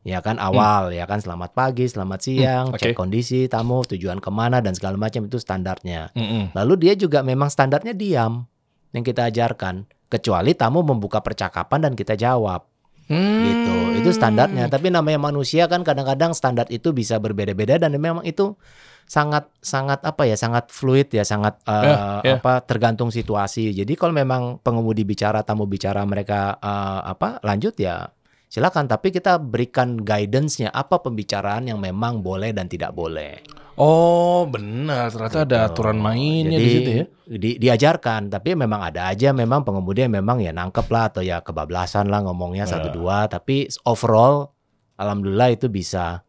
Ya kan awal ya kan selamat pagi, selamat siang, cek kondisi tamu, tujuan kemana dan segala macam itu standarnya. Lalu dia juga memang standarnya diam yang kita ajarkan, kecuali tamu membuka percakapan dan kita jawab. Gitu. Itu standarnya. Tapi namanya manusia kan kadang-kadang standar itu bisa berbeda-beda dan memang itu sangat fluid ya, sangat tergantung situasi. Jadi kalau memang pengemudi bicara, tamu bicara, mereka lanjut ya silakan, tapi kita berikan guidance-nya apa pembicaraan yang memang boleh dan tidak boleh. Oh benar, ternyata ada aturan mainnya di situ ya. Diajarkan, tapi memang ada aja memang pengemudi yang memang ya nangkep lah atau ya kebablasan lah ngomongnya 1-2, tapi overall alhamdulillah itu bisa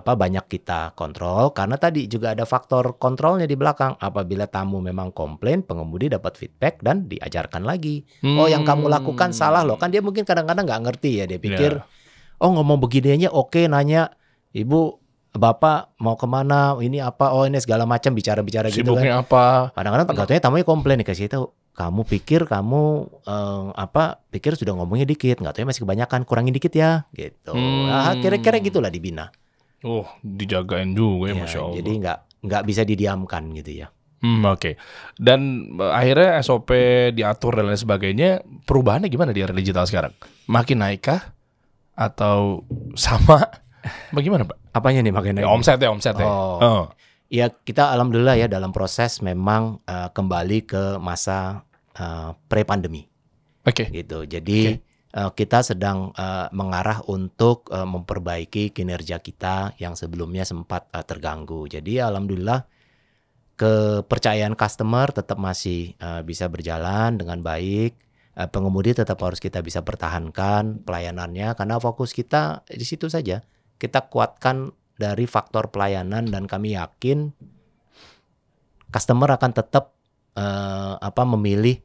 banyak kita kontrol karena tadi juga ada faktor kontrolnya di belakang. Apabila tamu memang komplain, pengemudi dapat feedback dan diajarkan lagi. Oh yang kamu lakukan salah loh, kan dia mungkin kadang-kadang nggak ngerti ya, dia pikir oh ngomong begininya oke, nanya ibu bapak mau kemana, ini apa, oh ini segala macam bicara-bicara gitu kan. Sibuknya apa? Kadang-kadang katanya tamunya komplain, dikasih tahu kamu pikir pikir sudah ngomongnya dikit, nggak tahu masih kebanyakan, kurangin dikit ya gitu. Nah, kira-kira gitulah dibina. Oh dijagain juga ya, Masya Allah. Jadi nggak bisa didiamkan gitu ya. Oke. Dan akhirnya SOP diatur dan lain sebagainya. Perubahannya gimana di era digital sekarang? Makin naikkah atau sama? Bagaimana Pak? Apanya nih makin naik? Omset ya. Ya kita alhamdulillah ya dalam proses memang kembali ke masa pre-pandemi. Oke. Gitu. Jadi kita sedang mengarah untuk memperbaiki kinerja kita yang sebelumnya sempat terganggu. Jadi alhamdulillah kepercayaan customer tetap masih bisa berjalan dengan baik. Pengemudi tetap harus kita bisa pertahankan pelayanannya karena fokus kita di situ saja. Kita kuatkan dari faktor pelayanan dan kami yakin customer akan tetap memilih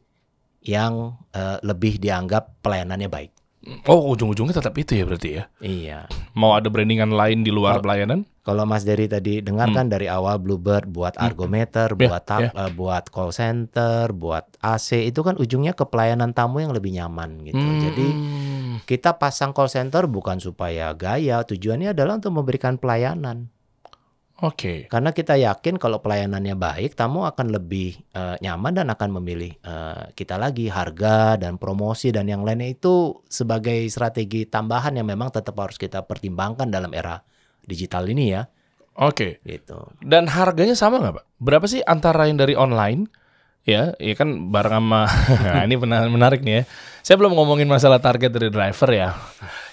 yang lebih dianggap pelayanannya baik. Oh ujung-ujungnya tetap itu ya berarti ya? Iya. Mau ada brandingan lain di luar pelayanan? Kalau Mas Dery tadi dengar kan dari awal Bluebird buat argometer, buat call center, buat AC, itu kan ujungnya ke pelayanan tamu yang lebih nyaman gitu. Jadi kita pasang call center bukan supaya gaya, tujuannya adalah untuk memberikan pelayanan. Oke. Karena kita yakin kalau pelayanannya baik, tamu akan lebih nyaman dan akan memilih kita lagi. Harga dan promosi dan yang lainnya itu sebagai strategi tambahan yang memang tetap harus kita pertimbangkan dalam era digital ini ya. Oke. Gitu. Dan harganya sama nggak Pak? Berapa sih antara yang dari online? Ya kan bareng sama nah, ini menarik nih ya. Saya belum ngomongin masalah target dari driver ya.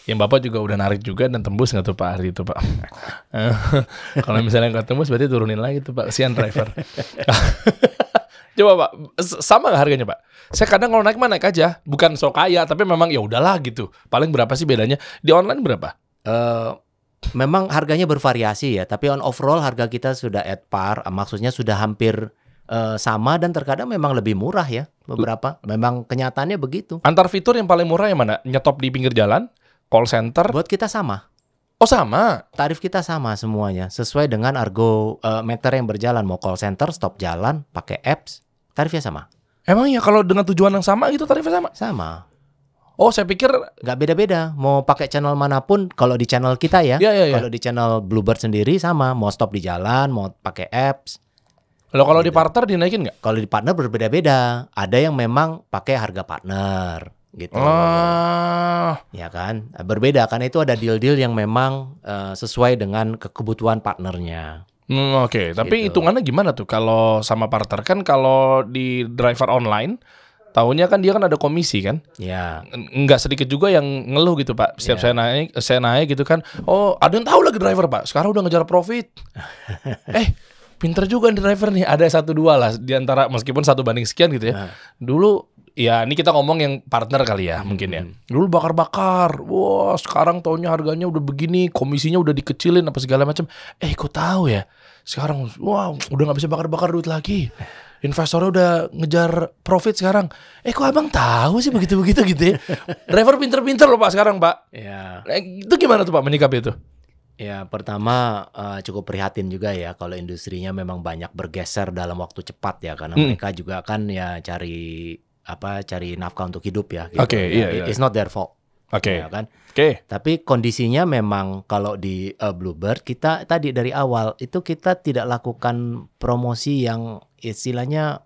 Yang Bapak juga udah narik juga dan tembus nggak tuh Pak hari itu Pak? Kalau misalnya nggak tembus berarti turunin lagi tuh Pak, kasihan driver. Coba Pak, sama nggak harganya Pak? Saya kadang kalau naik mah naik aja, bukan so kaya, tapi memang ya udahlah gitu. Paling berapa sih bedanya? Di online berapa? Memang harganya bervariasi ya, tapi on overall harga kita sudah at par, maksudnya sudah hampir sama dan terkadang memang lebih murah ya beberapa. Memang kenyataannya begitu. Antar fitur yang paling murah yang mana? Nyetop di pinggir jalan, call center? Buat kita sama. Oh sama? Tarif kita sama semuanya, sesuai dengan meter yang berjalan. Mau call center, stop jalan, pakai apps, tarifnya sama. Emang ya kalau dengan tujuan yang sama gitu tarifnya sama? Sama. Oh saya pikir nggak beda-beda. Mau pakai channel manapun, kalau di channel kita ya. Kalau di channel Bluebird sendiri sama. Mau stop di jalan, mau pakai apps. Kalau di partner dinaikin nggak? Kalau di partner berbeda-beda. Ada yang memang pakai harga partner gitu. Ya kan? Berbeda karena itu ada deal-deal yang memang sesuai dengan kebutuhan partnernya. Oke. Tapi hitungannya gimana tuh kalau sama partner? Kan kalau di driver online tahunya kan dia kan ada komisi kan? Ya. Nggak sedikit juga yang ngeluh gitu Pak. Setiap saya naik gitu kan. Oh ada yang tahu lagi driver Pak. Sekarang udah ngejar profit. pinter juga nih driver nih. Ada 1-2 lah di antara, meskipun 1 banding sekian gitu ya. Nah. Dulu ya ini kita ngomong yang partner kali ya mungkin ya. Dulu bakar-bakar. Wah, sekarang taunya harganya udah begini, komisinya udah dikecilin apa segala macam. Kok tahu ya? Sekarang wah, udah nggak bisa bakar-bakar duit lagi. Investornya udah ngejar profit sekarang. Kok abang tahu sih begitu-begitu gitu ya? Driver pinter-pinter loh Pak sekarang Pak. Ya. Itu gimana tuh Pak menyikapi itu? Ya, pertama cukup prihatin juga ya kalau industrinya memang banyak bergeser dalam waktu cepat ya, karena mereka juga kan ya cari nafkah untuk hidup ya. Gitu. Oke, iya. It's not their fault. Oke. Ya kan? Oke. Tapi kondisinya memang kalau di Bluebird kita tadi dari awal itu kita tidak lakukan promosi yang istilahnya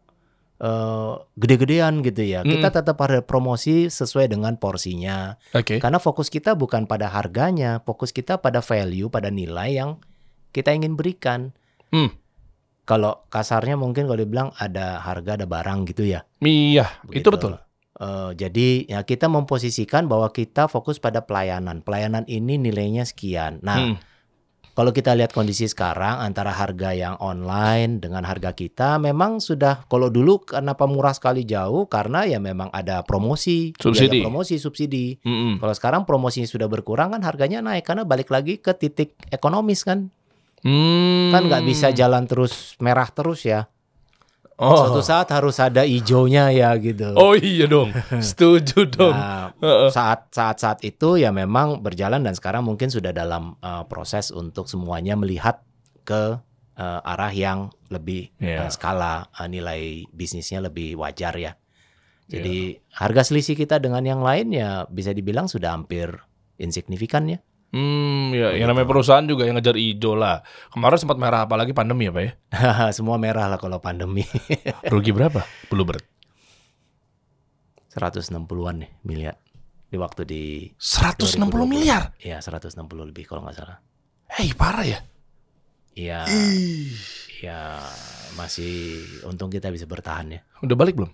gede-gedean gitu ya. Kita tetap ada promosi sesuai dengan porsinya. Oke. Karena fokus kita bukan pada harganya, fokus kita pada value, pada nilai yang kita ingin berikan. Kalau kasarnya mungkin kalau dibilang ada harga, ada barang gitu ya. Iya, Begitu. itu betul. Jadi ya kita memposisikan bahwa kita fokus pada pelayanan. Pelayanan ini nilainya sekian. Nah, kalau kita lihat kondisi sekarang antara harga yang online dengan harga kita memang sudah, kalau dulu kenapa murah sekali jauh karena ya memang ada promosi, Subsidi. biaya promosi, subsidi. Kalau sekarang promosinya sudah berkurang kan harganya naik karena balik lagi ke titik ekonomis kan. Kan nggak bisa jalan terus merah terus ya. Suatu saat harus ada hijaunya ya gitu. Oh iya dong, setuju dong. Nah, saat itu ya memang berjalan dan sekarang mungkin sudah dalam proses untuk semuanya melihat ke arah yang lebih skala nilai bisnisnya lebih wajar ya. Jadi harga selisih kita dengan yang lain ya bisa dibilang sudah hampir insignifikan ya. Yang namanya perusahaan juga yang ngejar hijau lah. Kemarin sempat merah apalagi pandemi ya Pak ya? Semua merah lah kalau pandemi. Rugi berapa Bluebird? 160-an nih miliar. Di waktu di 160 2020. miliar? Iya 160 lebih kalau nggak salah. Parah ya? Iya. Ya masih untung kita bisa bertahan ya. Udah balik belum?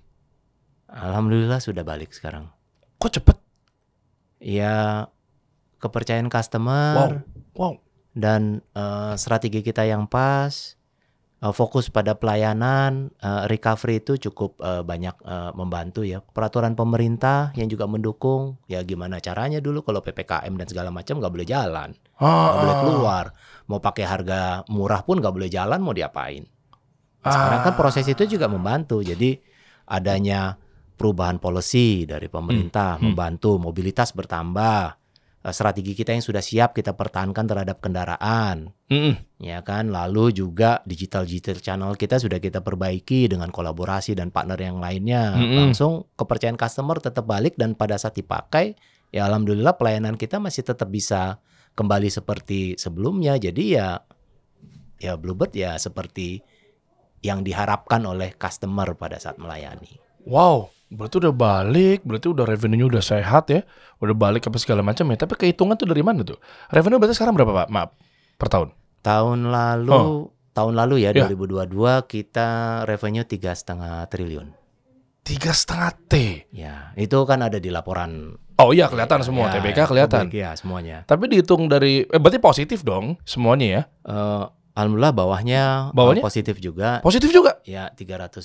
Alhamdulillah sudah balik sekarang. Kok cepet? Ya kepercayaan customer. Wow. Dan strategi kita yang pas, fokus pada pelayanan, recovery itu cukup banyak membantu ya. Peraturan pemerintah yang juga mendukung. Ya gimana caranya dulu kalau PPKM dan segala macam nggak boleh jalan, nggak boleh keluar. Mau pakai harga murah pun nggak boleh jalan, mau diapain? Sekarang kan proses itu juga membantu. Jadi adanya perubahan policy dari pemerintah membantu mobilitas bertambah. Strategi kita yang sudah siap kita pertahankan terhadap kendaraan, ya kan. Lalu juga digital channel kita sudah kita perbaiki dengan kolaborasi dan partner yang lainnya. Langsung kepercayaan customer tetap balik dan pada saat dipakai, ya alhamdulillah pelayanan kita masih tetap bisa kembali seperti sebelumnya. Jadi ya Bluebird ya seperti yang diharapkan oleh customer pada saat melayani. Wow, berarti udah balik, berarti udah revenue-nya udah sehat ya, udah balik apa segala macam ya. Tapi kehitungan tuh dari mana tuh? Revenue berarti sekarang berapa Pak? Maaf, per tahun? Tahun lalu ya 2022 kita revenue 3,5 triliun. 3,5 T. Ya, itu kan ada di laporan. Oh iya kelihatan semua, TBK kelihatan. Ya semuanya. Tapi dihitung dari, berarti positif dong semuanya ya? Alhamdulillah bawahnya positif juga. Positif juga? Ya 350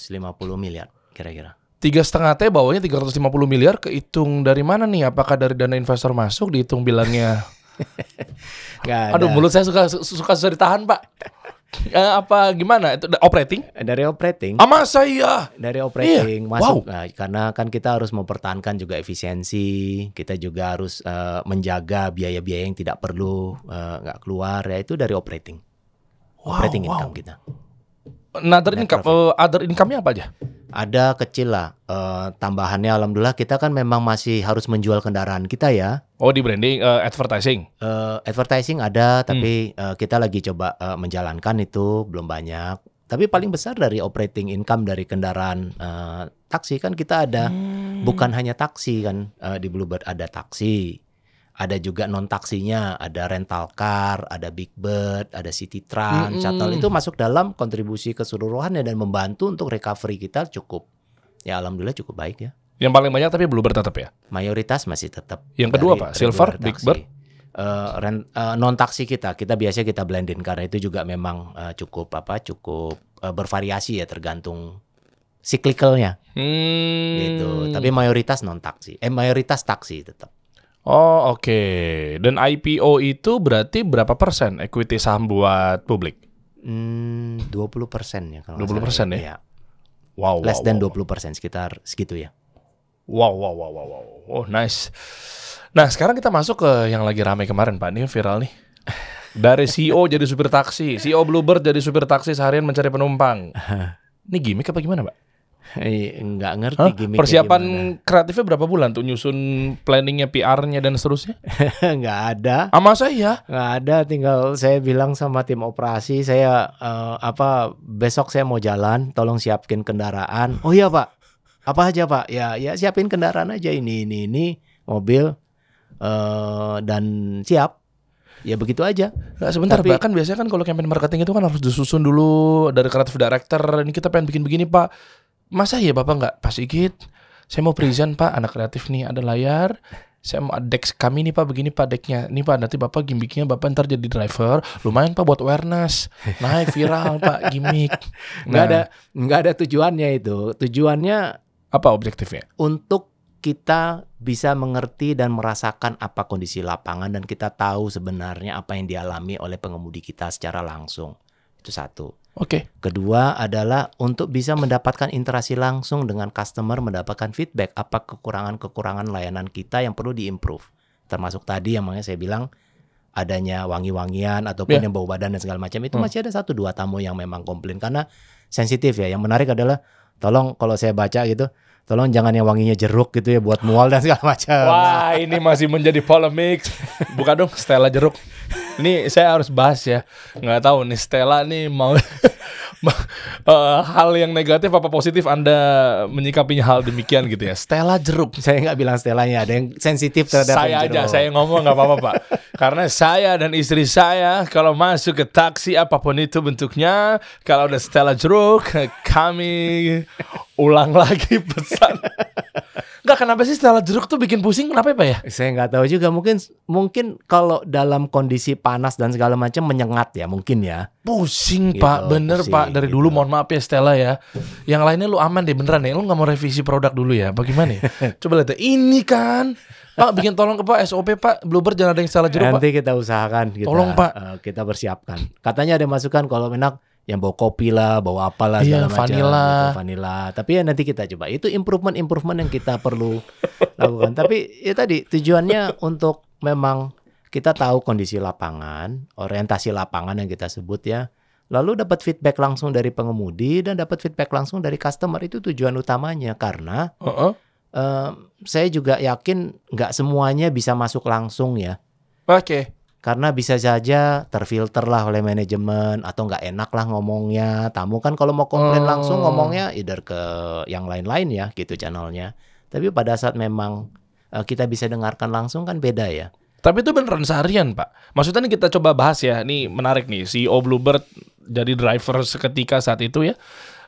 miliar kira-kira. 3,5 T bawahnya 350 miliar, kehitung dari mana nih? Apakah dari dana investor masuk dihitung bilangnya? Aduh, mulut saya suka susah ditahan Pak. Apa gimana? Itu operating? Dari operating. Masa iya? Dari operating masuk. Wow. Nah, karena kan kita harus mempertahankan juga efisiensi. Kita juga harus menjaga biaya-biaya yang tidak perlu nggak keluar. Ya itu dari operating. Operating income kita. Other income-nya apa aja? Ada kecil lah. Tambahannya alhamdulillah kita kan memang masih harus menjual kendaraan kita ya. Oh di branding, advertising? Advertising ada, tapi kita lagi coba menjalankan itu belum banyak. Tapi paling besar dari operating income dari kendaraan taksi kan kita ada. Bukan hanya taksi kan, di Bluebird ada taksi. Ada juga non taksinya, ada rental car, ada Big Bird, ada City Trans, shuttle itu masuk dalam kontribusi keseluruhannya dan membantu untuk recovery kita cukup. Ya alhamdulillah cukup baik ya. Yang paling banyak tapi Bluebird tetap ya? Mayoritas masih tetap. Yang kedua Pak, Silver, Big Bird? non taksi kita biasanya kita blendin karena itu juga memang cukup bervariasi ya tergantung cyclicalnya gitu. Tapi mayoritas non taksi, mayoritas taksi tetap. Oh oke. Dan IPO itu berarti berapa persen equity saham buat publik? 20% ya kalau 20% ya? Iya. Wow. Less than 20%, sekitar segitu ya. Wow. Oh nice. Nah sekarang kita masuk ke yang lagi ramai kemarin Pak, ini viral nih. Dari CEO jadi supir taksi, CEO Bluebird jadi supir taksi seharian mencari penumpang. Ini gimmick apa gimana Pak? Nggak ngerti gimmicknya persiapan gimana. kreatifnya berapa bulan tuh nyusun planningnya, PR-nya dan seterusnya? Nggak ada. Masa iya? Nggak ada, tinggal saya bilang sama tim operasi, saya besok saya mau jalan, tolong siapin kendaraan. Oh iya Pak, apa aja Pak? Ya siapin kendaraan aja ini mobil dan siap. Ya begitu aja. Nggak, sebentar Pak, kan biasanya kan kalau campaign marketing itu kan harus disusun dulu dari kreatif director. Ini kita pengen bikin begini Pak. Masa ya Bapak nggak, Pak Sigit, saya mau present Pak, anak kreatif nih, ada layar, saya mau deck kami nih Pak, begini Pak decknya, nih Pak nanti Bapak gimmicknya Bapak ntar jadi driver, lumayan Pak buat awareness, naik viral Pak gimmick. Nggak ada tujuannya itu. Tujuannya apa objektifnya? untuk kita bisa mengerti dan merasakan apa kondisi lapangan dan kita tahu sebenarnya apa yang dialami oleh pengemudi kita secara langsung. Itu satu. Oke. Kedua adalah untuk bisa mendapatkan interaksi langsung dengan customer, mendapatkan feedback apa kekurangan-kekurangan layanan kita yang perlu diimprove. Termasuk tadi yang makanya saya bilang adanya wangi-wangian ataupun yang bau badan dan segala macam itu masih ada 1-2 tamu yang memang komplain karena sensitif ya. Yang menarik adalah tolong kalau saya baca gitu, tolong jangan yang wanginya jeruk gitu ya buat mual dan segala macam. Wah, ini masih menjadi polemik. Buka dong Stella jeruk. Ini saya harus bahas ya. Nggak tahu nih Stella nih mau hal yang negatif apa positif Anda menyikapinya hal demikian gitu ya. Stella jeruk. Saya nggak bilang Stellanya, ada yang sensitif terhadap Saya yang aja, jeruk. saya ngomong nggak apa-apa Pak. Karena saya dan istri saya kalau masuk ke taksi apapun itu bentuknya, kalau ada Stella jeruk, kami ulang lagi pesan. Enggak, kenapa sih Stella jeruk tuh bikin pusing? Kenapa ya Pak ya? Saya nggak tahu juga, mungkin kalau dalam kondisi panas dan segala macam menyengat ya mungkin ya. Pusing Gitu, Pak, bener pusing, Pak. Dari gitu. dulu mohon maaf ya Stella ya. Yang lainnya lu aman deh beneran ya. Lu nggak mau revisi produk dulu ya? Bagaimana ya? Coba lihat ini kan. Pak bikin tolong ke Pak SOP Pak. Bluebird jangan ada yang Stella jeruk Pak. Nanti kita usahakan, Tolong, Pak. Kita persiapkan. Katanya ada masukan kalau enak yang bawa kopi lah, bawa apalah Iya, segala macam, vanilla. gitu, vanilla. Tapi ya nanti kita coba. Itu improvement yang kita perlu lakukan. Tapi ya tadi tujuannya untuk memang kita tahu kondisi lapangan, orientasi lapangan yang kita sebut ya. Lalu dapat feedback langsung dari pengemudi dan dapat feedback langsung dari customer, itu tujuan utamanya. Karena saya juga yakin nggak semuanya bisa masuk langsung ya. Oke. Karena bisa saja terfilter lah oleh manajemen atau nggak enak lah ngomongnya. Tamu kan kalau mau komplain langsung ngomongnya either ke yang lain-lain ya gitu channelnya. Tapi pada saat memang kita bisa dengarkan langsung kan beda ya. Tapi itu beneran seharian Pak. Maksudnya nih kita coba bahas ya. Ini menarik nih. CEO Bluebird jadi driver seketika saat itu ya.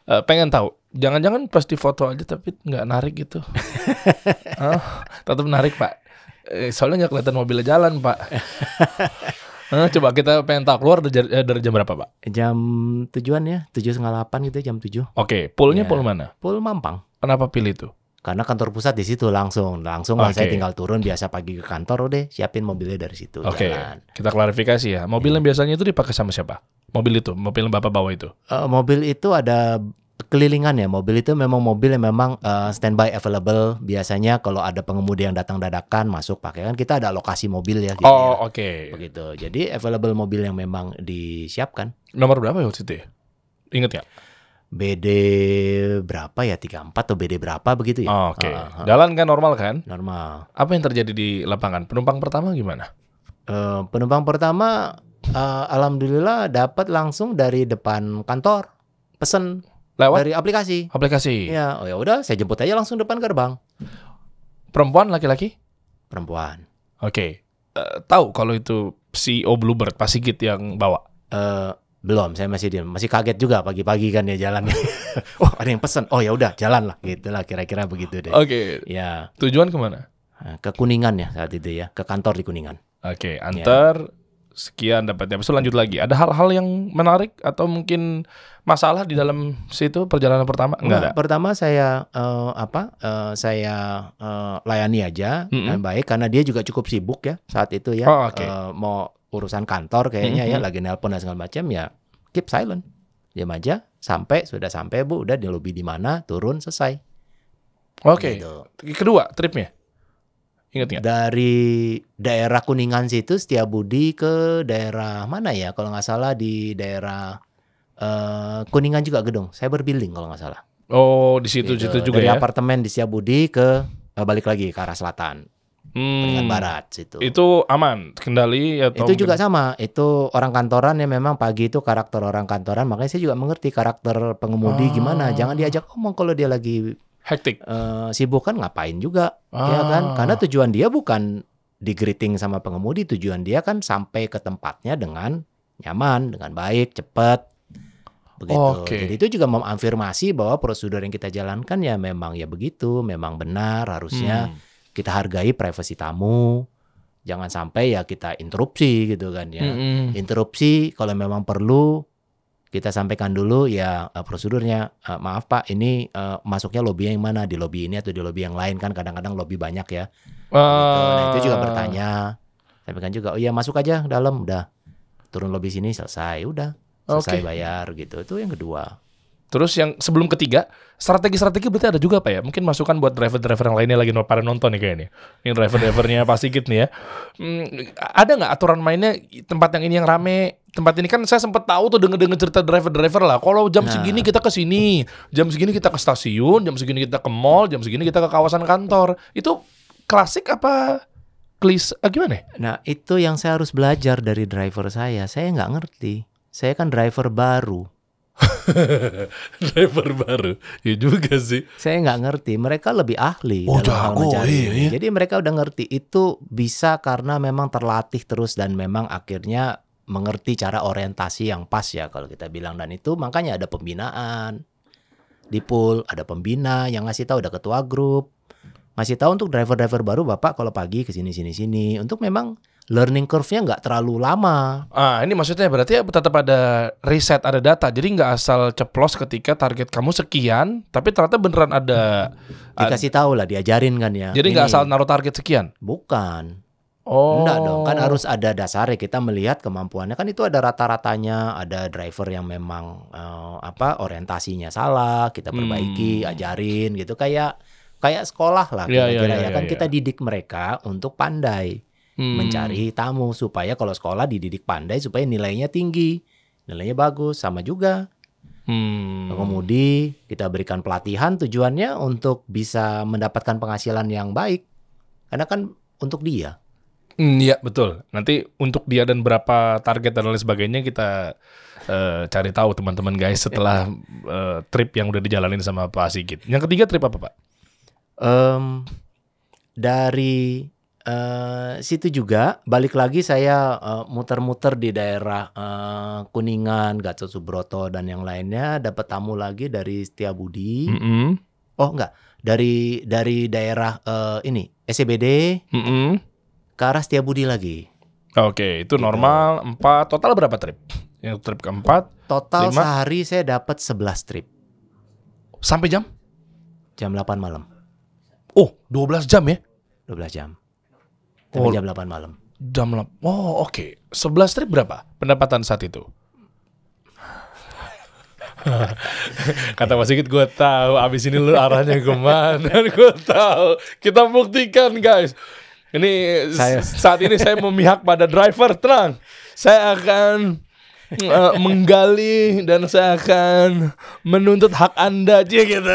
Pengen tahu. Jangan-jangan pas di foto aja tapi nggak narik gitu. Tetap menarik Pak. Soalnya nggak kelihatan mobilnya jalan Pak. Coba kita pengen tahu keluar dari jam berapa Pak? Jam tujuan ya 7:30 gitu, jam 7. Oke, poolnya Ya. pool mana? Pool Mampang. Kenapa pilih itu? Karena kantor pusat di situ langsung lah Oke. saya tinggal turun biasa pagi ke kantor udah siapin mobilnya dari situ Oke, jalan. kita klarifikasi ya. Mobil yang biasanya itu dipakai sama siapa? Mobil itu, mobil yang Bapak bawa itu. Mobil itu ada kelilingan ya. Mobil itu memang mobil yang memang standby available. Biasanya kalau ada pengemudi yang datang dadakan masuk pakai, kan kita ada alokasi mobil ya. Gitu ya. Oke. Begitu. Jadi available mobil yang memang disiapkan. Nomor berapa ya waktu itu ya? Ingat ya? BD berapa ya? 34 atau BD berapa begitu ya? Oke. Jalan kan normal kan? Normal. Apa yang terjadi di lapangan? Penumpang pertama gimana? Penumpang pertama alhamdulillah dapat langsung dari depan kantor. Pesen Lewat dari aplikasi. aplikasi. Ya, oh ya udah saya jemput aja langsung depan gerbang. Perempuan, laki-laki? Perempuan. Oke. Tahu kalau itu CEO Bluebird, Pak Sigit yang bawa? Belum, saya masih kaget juga pagi-pagi kan ya jalannya. Oh, ada yang pesen. Oh ya udah, jalan lah gitulah kira-kira begitu deh. Oke. Ya, Tujuan kemana? ke Kuningan ya saat itu ya, ke kantor di Kuningan. Oke, antar sekian dapatnya. Habis itu lanjut lagi. Ada hal-hal yang menarik atau mungkin masalah di dalam situ perjalanan pertama? Enggak ada. Pertama saya layani aja dengan baik karena dia juga cukup sibuk ya saat itu ya. Oh, oke. Mau urusan kantor kayaknya ya lagi nelpon dan segala macam ya, keep silent. Diam aja sudah sampai Bu, udah di lobi di mana, turun selesai. Oke. Gitu. Kedua tripnya. Ingat nggak? Dari daerah Kuningan situ Setiabudi ke daerah mana ya? Kalau nggak salah di daerah Kuningan juga gedung Cyber Building kalau nggak salah. Oh, di situ Gitu. juga Dari ya. apartemen di Setiabudi ke balik lagi ke arah selatan. Kuningan Barat situ. Itu aman, kendali atau Itu juga sama. Itu orang kantoran yang memang pagi itu karakter orang kantoran. Makanya saya juga mengerti karakter pengemudi gimana. Jangan diajak ngomong kalau dia lagi hektik. sibuk kan ngapain juga, ya kan? Karena tujuan dia bukan di greeting sama pengemudi. Tujuan dia kan sampai ke tempatnya dengan nyaman, dengan baik, cepat. Begitu. Oke. Jadi itu juga mengafirmasi bahwa prosedur yang kita jalankan ya memang ya begitu, memang benar harusnya. Kita hargai privasi tamu, jangan sampai ya kita interupsi gitu kan ya. Interupsi kalau memang perlu kita sampaikan dulu ya prosedurnya. Maaf Pak, ini masuknya lobby yang mana? Di lobby ini atau di lobby yang lain kan kadang-kadang lobby banyak ya. Gitu. Nah itu juga bertanya. Sampaikan juga, oh iya masuk aja ke dalam, udah turun lobby sini selesai, udah selesai bayar gitu. Itu yang kedua. Terus yang sebelum ketiga, strategi-strategi berarti ada juga Pak ya? Mungkin masukan buat driver-driver yang lainnya lagi pada nonton nih kayaknya. Ini driver-drivernya Pak Sigit nih ya. Ada nggak aturan mainnya tempat yang ini yang rame? Tempat ini kan saya sempat tahu tuh denger cerita driver-driver lah. Kalau jam segini kita ke sini, jam segini kita ke stasiun, jam segini kita ke mall, jam segini kita ke kawasan kantor. Itu klasik apa gimana? Nah itu yang saya harus belajar dari driver saya. Saya nggak ngerti. Saya kan driver baru. Driver baru, ya juga sih. Saya nggak ngerti, mereka lebih ahli dalam hal mencari ini. Jadi mereka udah ngerti itu bisa karena memang terlatih terus dan memang akhirnya mengerti cara orientasi yang pas ya kalau kita bilang. Dan itu makanya ada pembinaan di pool, ada pembina yang ngasih tahu, ada ketua grup ngasih tahu untuk driver-driver baru, Bapak kalau pagi ke sini untuk memang learning curve-nya nggak terlalu lama. Ini maksudnya berarti ya tetap ada riset, ada data. Jadi nggak asal ceplos ketika target kamu sekian, tapi ternyata beneran ada. Dikasih tahu lah, diajarin kan ya. Jadi nggak asal naruh target sekian? Bukan. Oh. Enggak dong, kan harus ada dasarnya. Kita melihat kemampuannya. Kan itu ada rata-ratanya, ada driver yang memang orientasinya salah, kita perbaiki, ajarin gitu. Kayak sekolah lah kira-kira ya kan. Kita didik mereka untuk pandai mencari tamu supaya kalau sekolah dididik pandai supaya nilainya tinggi, nilainya bagus. Sama juga pengemudi kita berikan pelatihan tujuannya untuk bisa mendapatkan penghasilan yang baik karena kan untuk dia. Iya betul. Nanti untuk dia dan berapa target dan lain sebagainya kita cari tahu teman-teman guys setelah trip yang udah dijalanin sama Pak Sigit. Yang ketiga trip apa Pak? Dari situ juga balik lagi saya muter-muter di daerah Kuningan, Gatot Subroto dan yang lainnya, dapat tamu lagi dari Setiabudi. Oh enggak, dari daerah ini SCBD ke arah Setiabudi lagi. Oke, itu normal 4. Total berapa trip? Yang trip keempat? Total 5. sehari saya dapat 11 trip. Sampai jam 8 malam. Oh, 12 jam ya? 12 jam. Sampai jam 8 malam. Jam 8. Oh, oke. 11 trip berapa pendapatan saat itu? Kata Mas Sigit, gue tahu abis ini lu arahnya kemana. Gue tahu. Kita buktikan guys. Ini saat ini saya memihak pada driver. Tenang, saya akan menggali dan saya akan menuntut hak Anda aja gitu.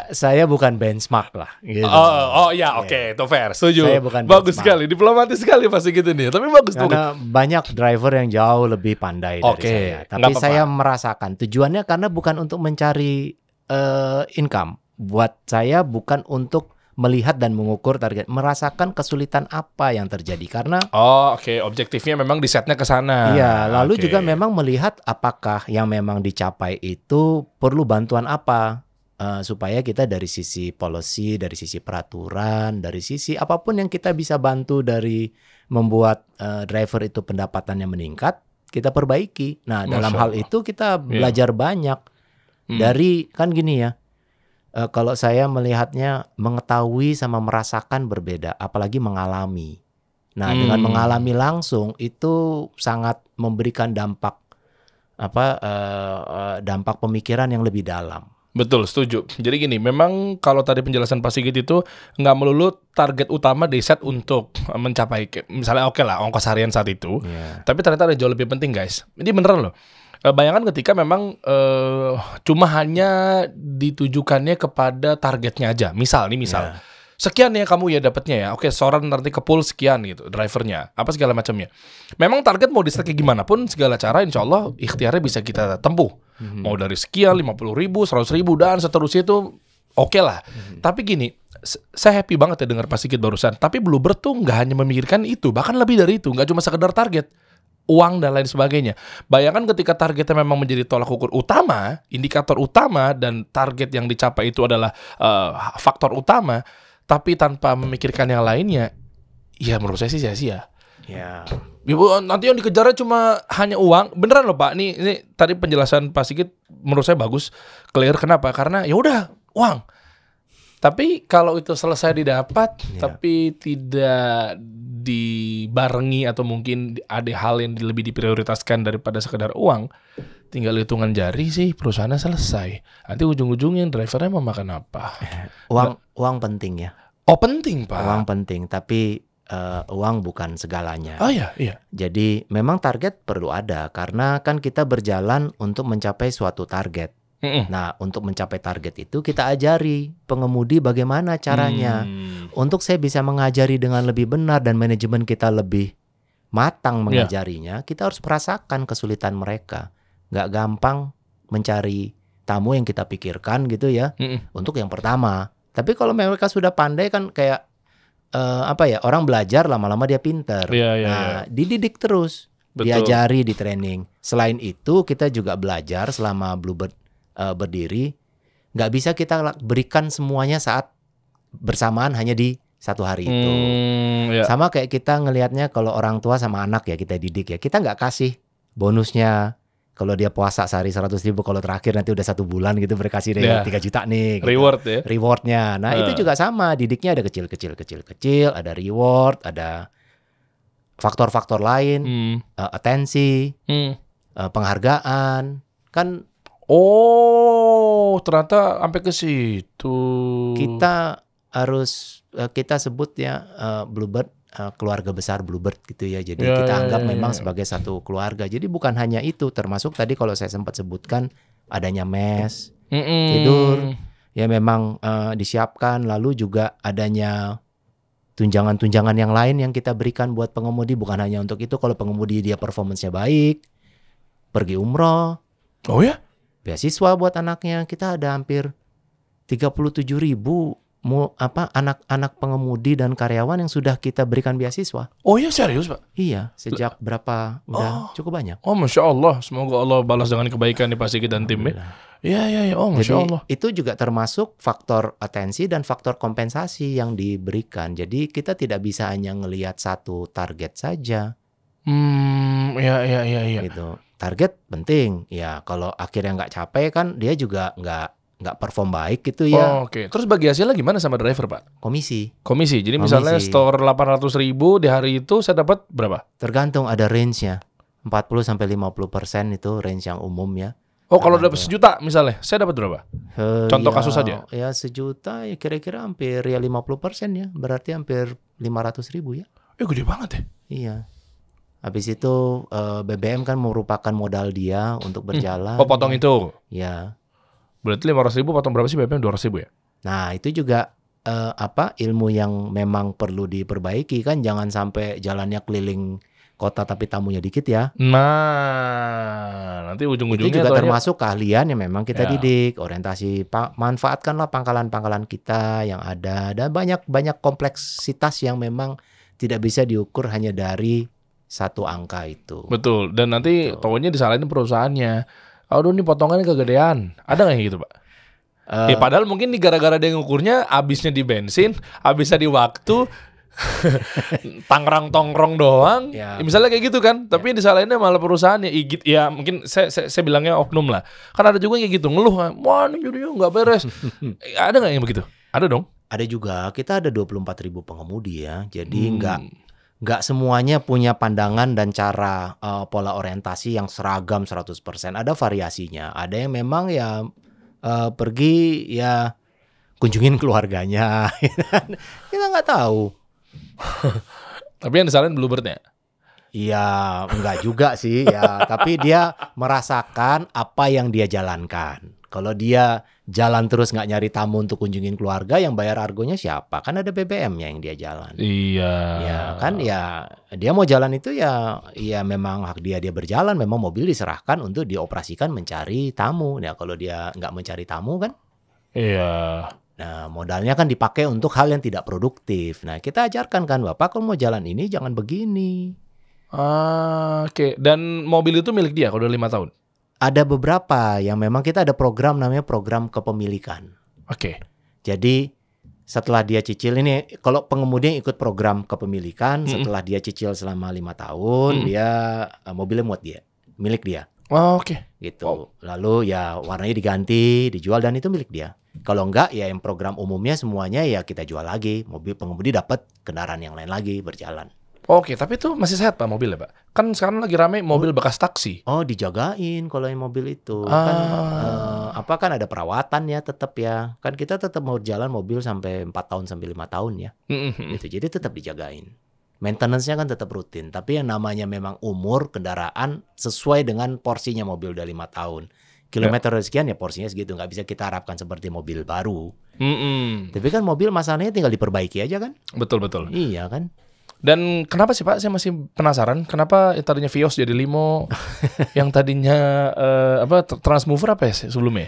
Saya bukan benchmark lah gitu. Oh ya, oke, itu fair, setuju. Saya bukan bagus benchmark. sekali, diplomatis sekali pasti gitu nih. Tapi bagus tuh. Karena banyak driver yang jauh lebih pandai dari saya. Tapi saya merasakan tujuannya karena bukan untuk mencari income. Buat saya bukan untuk melihat dan mengukur target, merasakan kesulitan apa yang terjadi karena objektifnya memang di setnya ke sana. Iya, lalu juga memang melihat apakah yang memang dicapai itu perlu bantuan apa. supaya kita dari sisi policy, dari sisi peraturan, dari sisi apapun yang kita bisa bantu dari membuat driver itu pendapatannya meningkat, kita perbaiki. Nah, dalam Masya hal Allah. itu kita belajar banyak dari kan gini ya. Kalau saya melihatnya mengetahui sama merasakan berbeda, apalagi mengalami. Nah, dengan mengalami langsung itu sangat memberikan dampak dampak pemikiran yang lebih dalam. Betul, setuju. Jadi gini, memang kalau tadi penjelasan Pak Sigit itu nggak melulu target utama di set untuk mencapai, misalnya oke lah ongkos harian saat itu, tapi ternyata ada jauh lebih penting guys. Ini beneran loh. Bayangkan ketika memang cuma hanya ditujukannya kepada targetnya aja. Misal sekian ya kamu ya dapatnya ya. Oke, seorang nanti ke pool sekian gitu, drivernya, apa segala macamnya. Memang target mau di-set kayak gimana pun, segala cara insya Allah ikhtiarnya bisa kita tempuh. Mau dari sekian, 50.000, 100.000 dan seterusnya itu oke lah. Tapi gini, saya happy banget ya dengar Pak Sigit barusan. Tapi Bluebird tuh nggak hanya memikirkan itu, bahkan lebih dari itu. Nggak cuma sekedar target, uang dan lain sebagainya. Bayangkan ketika targetnya memang menjadi tolak ukur utama, indikator utama, dan target yang dicapai itu adalah faktor utama, tapi tanpa memikirkan yang lainnya, ya menurut saya sih sia-sia. Ya. Ibu, nanti yang dikejarnya cuma hanya uang. Beneran loh Pak, ini tadi penjelasan Pak Sigit menurut saya bagus, clear. Kenapa? Karena ya udah uang. Tapi kalau itu selesai didapat, tapi tidak dibarengi atau mungkin ada hal yang lebih diprioritaskan daripada sekedar uang, tinggal hitungan jari sih perusahaannya selesai. Nanti ujung-ujungnya drivernya mau makan apa? Uang penting ya. Oh penting Pak. Uang penting, tapi uang bukan segalanya. Oh iya. Jadi memang target perlu ada karena kan kita berjalan untuk mencapai suatu target. Nah, untuk mencapai target itu kita ajari pengemudi bagaimana caranya. Untuk saya bisa mengajari dengan lebih benar dan manajemen kita lebih matang mengajarinya, kita harus merasakan kesulitan mereka. Nggak gampang mencari tamu yang kita pikirkan gitu ya. Untuk yang pertama. Tapi kalau mereka sudah pandai kan kayak orang belajar lama-lama dia pinter. Nah, dididik terus, diajari, di training. Selain itu kita juga belajar selama Bluebird berdiri, nggak bisa kita berikan semuanya saat bersamaan hanya di satu hari itu. Sama kayak kita ngelihatnya kalau orang tua sama anak ya kita didik ya, kita nggak kasih bonusnya. Kalau dia puasa sehari 100.000, kalau terakhir nanti udah 1 bulan gitu berkasih dia 3 juta nih. Gitu. Reward ya. Rewardnya. Nah itu juga sama, didiknya ada kecil, ada reward, ada faktor-faktor lain, atensi, penghargaan, kan. Oh, ternyata sampai ke situ. Kita harus kita sebut ya Bluebird keluarga besar Bluebird gitu ya. Jadi kita anggap memang sebagai satu keluarga. Jadi bukan hanya itu, termasuk tadi kalau saya sempat sebutkan adanya mes, tidur ya memang disiapkan, lalu juga adanya tunjangan-tunjangan yang lain yang kita berikan buat pengemudi, bukan hanya untuk itu. Kalau pengemudi dia performance-nya baik, pergi umroh. Oh ya? Beasiswa buat anaknya, kita ada hampir 37.000 anak-anak pengemudi dan karyawan yang sudah kita berikan beasiswa. Oh iya, serius Pak? Iya, sejak berapa udah cukup banyak. Oh Masya Allah, semoga Allah balas dengan kebaikan di Pak Sigit dan timnya. Iya, oh Masya Allah. Itu juga termasuk faktor atensi dan faktor kompensasi yang diberikan. Jadi kita tidak bisa hanya ngelihat satu target saja. Iya. Gitu. Target penting, ya kalau akhirnya nggak capai kan dia juga nggak perform baik gitu ya. Oke. Terus bagi hasilnya gimana sama driver Pak? Komisi. Jadi misalnya store 800.000 di hari itu saya dapat berapa? Tergantung, ada range-nya. 40-50% itu range yang umum ya. Oh kalau dapat 1 juta misalnya, saya dapat berapa? Contoh kasus saja. Ya 1 juta ya kira-kira hampir ya 50% ya. Berarti hampir 500.000 ya. Gede banget ya. Iya. Habis itu BBM kan merupakan modal dia untuk berjalan. Oh potong itu? Ya. Berarti 500.000 potong berapa sih BBM? 200.000 ya? Nah itu juga ilmu yang memang perlu diperbaiki kan. Jangan sampai jalannya keliling kota tapi tamunya dikit ya. Nah nanti ujung-ujungnya itu juga termasuk keahlian yang memang kita didik. Orientasi, manfaatkanlah pangkalan-pangkalan kita yang ada. Dan banyak kompleksitas yang memang tidak bisa diukur hanya dari satu angka itu. Betul. Dan nanti taunya disalahin perusahaannya. Aduh ini potongannya kegedean. Ada nggak yang gitu Pak? Padahal mungkin gara-gara dia ngukurnya abisnya di bensin, abisnya di waktu, Tangerang tongkrong doang. Ya. Misalnya kayak gitu kan. Tapi disalahinnya malah perusahaannya. Ya mungkin saya bilangnya oknum lah. Kan ada juga yang kayak gitu ngeluh, wah ini jadinya nggak beres. Ada nggak yang begitu? Ada dong. Ada juga, kita ada 24.000 pengemudi ya. Jadi nggak semuanya punya pandangan dan cara pola orientasi yang seragam 100%. Ada variasinya. Ada yang memang ya pergi ya kunjungin keluarganya. Kita nggak tahu. Tapi yang disalahin Bluebird-nya. Iya, enggak juga sih ya. Tapi dia merasakan apa yang dia jalankan. Kalau dia jalan terus nggak nyari tamu untuk kunjungin keluarga, yang bayar argonya siapa? Kan ada BBM-nya yang dia jalan. Iya. Ya kan ya dia mau jalan itu ya memang hak dia berjalan. Memang mobil diserahkan untuk dioperasikan mencari tamu. Ya kalau dia nggak mencari tamu kan? Iya. Nah modalnya kan dipakai untuk hal yang tidak produktif. Nah kita ajarkan kan Bapak kalau mau jalan ini jangan begini. Oke. Dan mobil itu milik dia kalau udah 5 tahun? Ada beberapa yang memang kita ada program namanya program kepemilikan. Oke. Jadi setelah dia cicil ini, kalau pengemudi yang ikut program kepemilikan, setelah dia cicil selama 5 tahun, dia mobilnya milik dia. Oke. Gitu. Wow. Lalu ya warnanya diganti, dijual dan itu milik dia. Kalau enggak ya yang program umumnya semuanya ya kita jual lagi. Mobil pengemudi dapat kendaraan yang lain lagi berjalan. Oke, tapi itu masih sehat Pak mobilnya Pak? Kan sekarang lagi rame mobil bekas taksi. Oh dijagain kalau yang mobil itu kan kan ada perawatan ya tetap ya. Kan kita tetap mau jalan mobil sampai 4 tahun sampai 5 tahun ya. Gitu. Jadi tetap dijagain. Maintenance-nya kan tetap rutin. Tapi yang namanya memang umur kendaraan sesuai dengan porsinya mobil udah 5 tahun. Kilometer sekian ya porsinya segitu. Nggak bisa kita harapkan seperti mobil baru. Tapi kan mobil masalahnya tinggal diperbaiki aja kan. Betul. Iya kan. Dan kenapa sih Pak? Saya masih penasaran. Kenapa yang tadinya Vios jadi Limo, yang tadinya Transmover apa ya sebelumnya?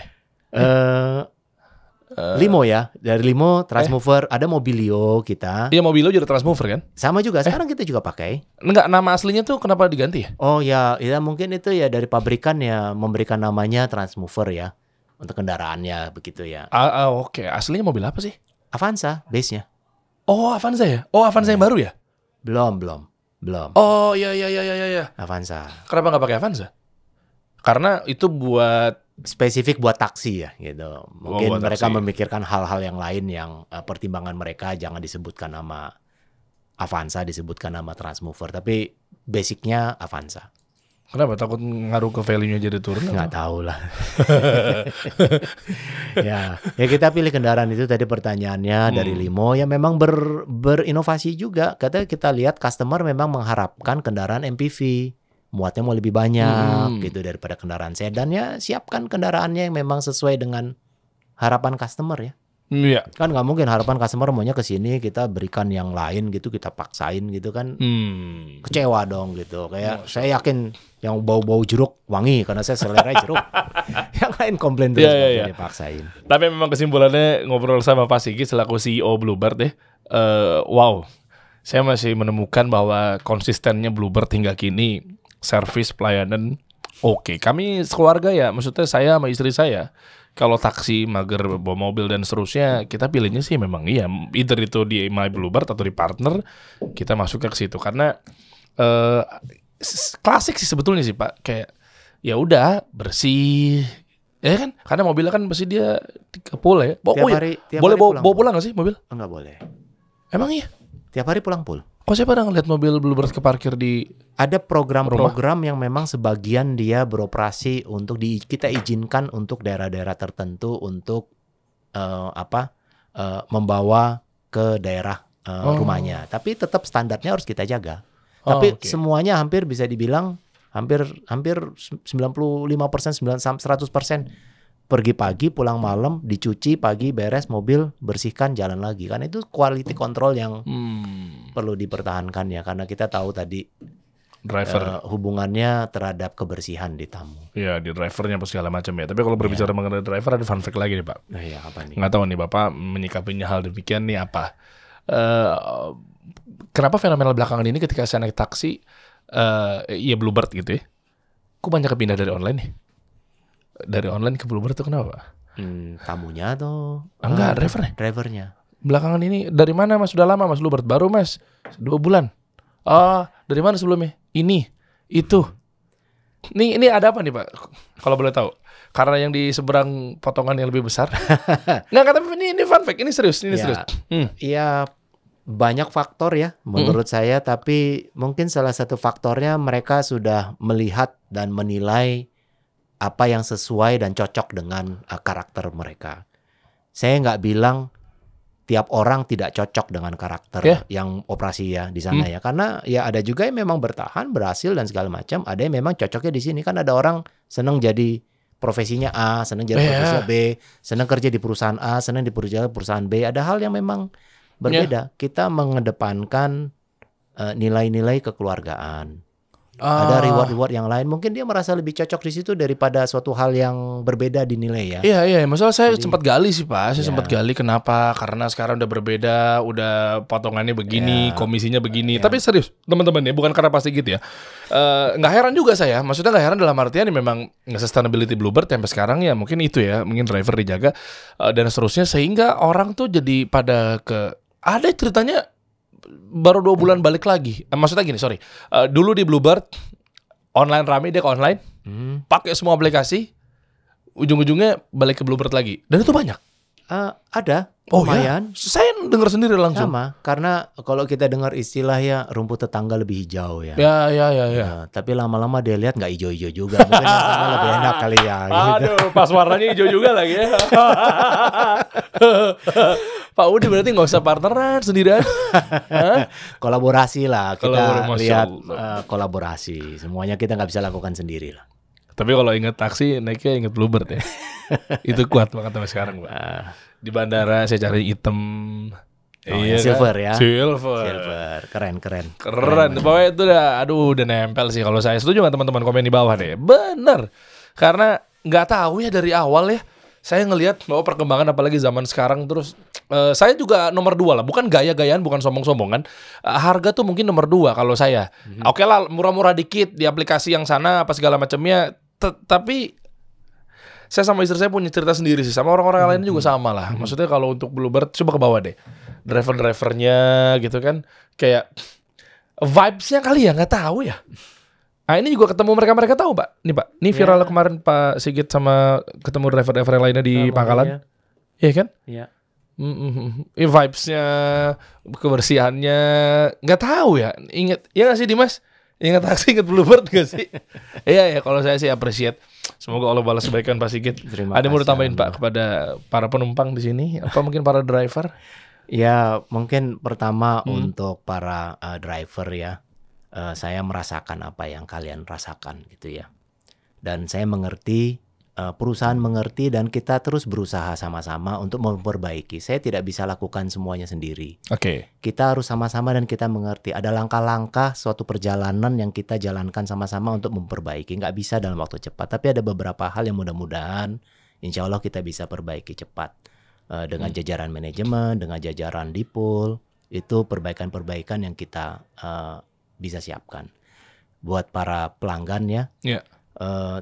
Limo ya, dari Limo Transmover ada Mobilio kita. Iya Mobilio jadi Transmover kan? Sama juga. Sekarang kita juga pakai. Enggak, nama aslinya tuh kenapa diganti ya? Oh ya mungkin itu ya dari pabrikan ya memberikan namanya Transmover ya untuk kendaraannya begitu ya. Oke. Aslinya mobil apa sih? Avanza base-nya. Oh Avanza ya? Oh Avanza yang baru ya? Belum. Oh iya. Avanza. Kenapa nggak pakai Avanza? Karena itu buat spesifik buat taksi ya gitu. Mungkin buat mereka taksi. memikirkan hal-hal yang lain yang pertimbangan mereka jangan disebutkan nama Avanza, disebutkan nama Transmover. Tapi basicnya Avanza. Kenapa? Takut ngaruh ke value-nya jadi turun? Nggak tahu lah. ya kita pilih kendaraan itu tadi pertanyaannya dari Limo ya memang berinovasi juga. Katanya kita lihat customer memang mengharapkan kendaraan MPV. Muatnya mau lebih banyak gitu daripada kendaraan sedan ya. Siapkan kendaraannya yang memang sesuai dengan harapan customer ya. Iya. Kan nggak mungkin harapan customer maunya ke sini kita berikan yang lain gitu, kita paksain gitu kan. Kecewa dong gitu. Kayak saya yakin yang bau-bau jeruk wangi karena saya selera jeruk. Yang lain komplain terus Iya. dipaksain. Tapi memang kesimpulannya ngobrol sama Pak Sigit selaku CEO Bluebird deh. Wow. Saya masih menemukan bahwa konsistennya Bluebird hingga kini servis pelayanan oke. Kami sekeluarga ya, maksudnya saya sama istri saya kalau taksi, mager, bawa mobil dan seterusnya, kita pilihnya sih memang iya, either itu di My Bluebird atau di partner, kita masuknya ke situ karena klasik sih sebetulnya sih Pak, kayak ya udah bersih, ya kan? Karena mobilnya kan pasti dia ke pool ya. Tiap Boleh hari bawa pulang nggak sih mobil? Enggak boleh. Emang iya? Tiap hari pulang pool. Kok saya pernah ngeliat mobil Bluebird keparkir di Ada program-program yang memang sebagian dia beroperasi untuk kita izinkan untuk daerah-daerah tertentu untuk membawa ke daerah rumahnya. Tapi tetap standarnya harus kita jaga. Tapi semuanya hampir bisa dibilang hampir 95%, 100% pergi pagi, pulang malam, dicuci pagi, beres mobil, bersihkan, jalan lagi. Kan itu quality control yang perlu dipertahankan ya, karena kita tahu tadi driver hubungannya terhadap kebersihan di tamu. ya di drivernya apa segala macam ya. Tapi kalau berbicara mengenai driver ada fun fact lagi nih Pak. Nah ya apa nih? Nggak tahu nih Bapak menyikapinya hal demikian nih apa? Kenapa fenomenal belakangan ini ketika saya naik taksi, Bluebird gitu ya, kok banyak pindah dari online nih? Dari online ke Bluebird tuh kenapa? Tamunya atau Enggak, drivernya. drivernya. Belakangan ini dari mana Mas? Sudah lama Mas Bluebird? Baru Mas, 2 bulan. Oh, dari mana sebelumnya? Ini, itu. Ini ada apa nih Pak? Kalau boleh tahu. Karena yang di seberang potongan yang lebih besar. Nggak, tapi ini fun fact, ini serius, ini Ya. serius. Iya, banyak faktor ya menurut saya, tapi mungkin salah satu faktornya mereka sudah melihat dan menilai apa yang sesuai dan cocok dengan karakter mereka. Saya nggak bilang tiap orang tidak cocok dengan karakter yang operasi ya di sana ya, karena ya ada juga yang memang bertahan, berhasil dan segala macam. Ada yang memang cocoknya di sini, kan ada orang senang jadi profesinya A, senang jadi profesinya B, senang kerja di perusahaan A, senang di perusahaan B. Ada hal yang memang berbeda. Kita mengedepankan nilai-nilai kekeluargaan. Ada reward-reward yang lain. Mungkin dia merasa lebih cocok di situ daripada suatu hal yang berbeda dinilai ya. Iya. Masalah saya sempat gali sih Pak. Saya sempat gali kenapa? Karena sekarang udah berbeda, udah potongannya begini, komisinya begini. Tapi serius teman-teman ya, bukan karena pasti gitu ya. Nggak heran juga saya. Maksudnya nggak heran dalam artian ini memang sustainability Bluebird sampai sekarang ya mungkin itu ya, mungkin driver dijaga dan seterusnya, sehingga orang tuh jadi pada ada ceritanya baru 2 bulan balik lagi. Maksudnya gini, sorry. Dulu di Bluebird online rame, dia ke online, pakai semua aplikasi, ujung-ujungnya balik ke Bluebird lagi. Dan itu banyak. Ada, Oh lumayan. ya? Saya dengar sendiri langsung. Sama, karena kalau kita dengar istilah ya rumput tetangga lebih hijau ya. Ya. Tapi lama-lama dia lihat nggak hijau-hijau juga. Mungkin yang sana lebih enak kali ya. Gitu. Aduh, pas warnanya hijau juga lagi ya. Pak Udi berarti nggak usah partneran sendirian. Kolaborasi lah, kita Masya lihat Allah. kolaborasi. Semuanya kita nggak bisa lakukan sendiri lah. Tapi kalau inget taksi, naiknya inget Bluebird ya. Itu kuat banget sampai sekarang, Pak. Di bandara saya cari hitam. Silver ya. Silver. Keren. Keren. Pokoknya itu udah nempel sih. Kalau saya setuju nggak teman-teman, komen di bawah deh. Bener. Karena nggak tahu ya dari awal ya. Saya ngelihat bahwa perkembangan apalagi zaman sekarang terus. Saya juga nomor 2 lah. Bukan gaya-gayaan, bukan sombong-sombongan. Harga tuh mungkin nomor 2 kalau saya. Oke lah, murah-murah dikit di aplikasi yang sana apa segala macamnya. Tapi saya sama istri saya punya cerita sendiri sih. Sama orang-orang lain juga sama lah. Maksudnya kalau untuk Bluebird, coba ke bawah deh. Driver-drivernya gitu kan. Kayak vibes-nya kali ya, nggak tahu ya. Nah ini juga ketemu mereka tahu Pak. Nih Pak, ini viral kemarin Pak Sigit sama ketemu driver-driver yang lainnya di Pangkalan. Iya kan? Iya. Ini vibes-nya, kebersihannya, nggak tahu ya. Ingat, ya nggak sih Dimas? Ingat taksi, ingat Bluebird gak sih? Iya, kalau saya sih appreciate. Semoga Allah balas kebaikan Pak Sigit. Ada yang mau ditambahin Pak kepada para penumpang di sini? Apa mungkin para driver? Ya, mungkin pertama untuk para driver ya. Saya merasakan apa yang kalian rasakan gitu ya. Dan saya mengerti, perusahaan mengerti, dan kita terus berusaha sama-sama untuk memperbaiki. Saya tidak bisa lakukan semuanya sendiri. Oke. Kita harus sama-sama dan kita mengerti. Ada langkah-langkah suatu perjalanan yang kita jalankan sama-sama untuk memperbaiki. Nggak bisa dalam waktu cepat, tapi ada beberapa hal yang mudah-mudahan insya Allah kita bisa perbaiki cepat. Dengan jajaran manajemen, dengan jajaran dipul, itu perbaikan-perbaikan yang kita bisa siapkan. Buat para pelanggan ya,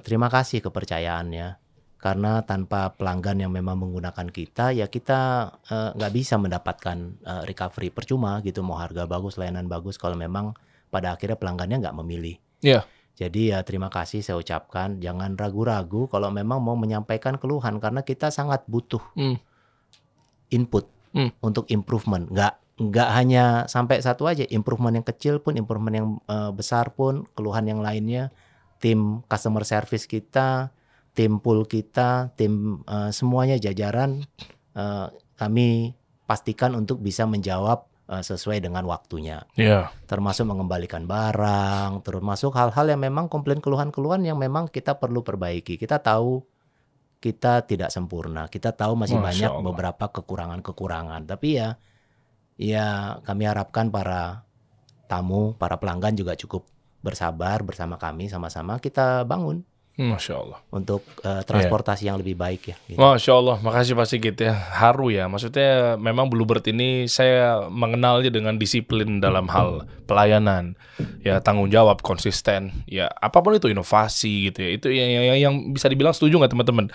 terima kasih kepercayaannya. Karena tanpa pelanggan yang memang menggunakan kita, ya kita nggak bisa mendapatkan recovery. Percuma gitu, mau harga bagus, layanan bagus, kalau memang pada akhirnya pelanggannya nggak memilih. Jadi ya terima kasih saya ucapkan. Jangan ragu-ragu kalau memang mau menyampaikan keluhan, karena kita sangat butuh input untuk improvement. Nggak hanya sampai satu aja, improvement yang kecil pun, improvement yang besar pun, keluhan yang lainnya. Tim customer service kita, tim pool kita, tim semuanya jajaran, kami pastikan untuk bisa menjawab sesuai dengan waktunya. Termasuk mengembalikan barang, termasuk hal-hal yang memang komplain, keluhan-keluhan yang memang kita perlu perbaiki. Kita tahu kita tidak sempurna, kita tahu masih banyak beberapa kekurangan-kekurangan. Tapi ya kami harapkan para tamu, para pelanggan juga cukup bersabar bersama kami, sama-sama kita bangun. Masya Allah. untuk transportasi yang lebih baik ya. Gitu. Masya Allah, makasih Pak Sigit ya. Haru ya, maksudnya memang Bluebird ini saya mengenalnya dengan disiplin dalam hal pelayanan, ya tanggung jawab, konsisten, ya apapun itu inovasi gitu ya. Itu yang bisa dibilang setuju nggak teman-teman?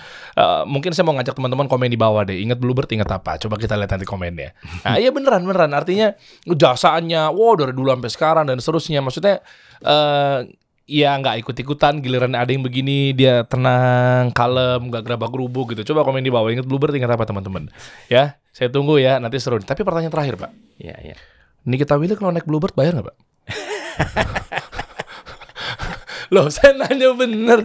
Mungkin saya mau ngajak teman-teman komen di bawah deh. Ingat Bluebird, ingat apa? Coba kita lihat nanti komennya. Nah, iya beneran. Artinya jasaannya, wow dari dulu sampai sekarang dan seterusnya. Maksudnya ya nggak ikut-ikutan, giliran ada yang begini dia tenang, kalem, nggak gerabak-gerubuk gitu. Coba komen di bawah, ingat Bluebird, ingat apa teman-teman? Ya, saya tunggu ya, nanti seru. Tapi pertanyaan terakhir Pak, Ya. Nikita Willy kalau naik Bluebird bayar nggak Pak? Loh, saya nanya bener,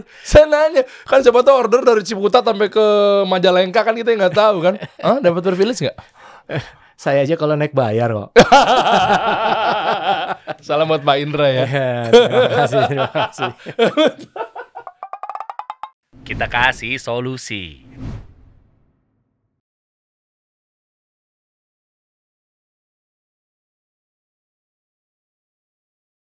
kan siapa tahu order dari Ciputat sampai ke Majalengka kan kita nggak tahu kan? Dapat privilege nggak? Saya aja kalau naik bayar kok. Salam buat Pak Indra ya. Terima kasih. Kita kasih solusi.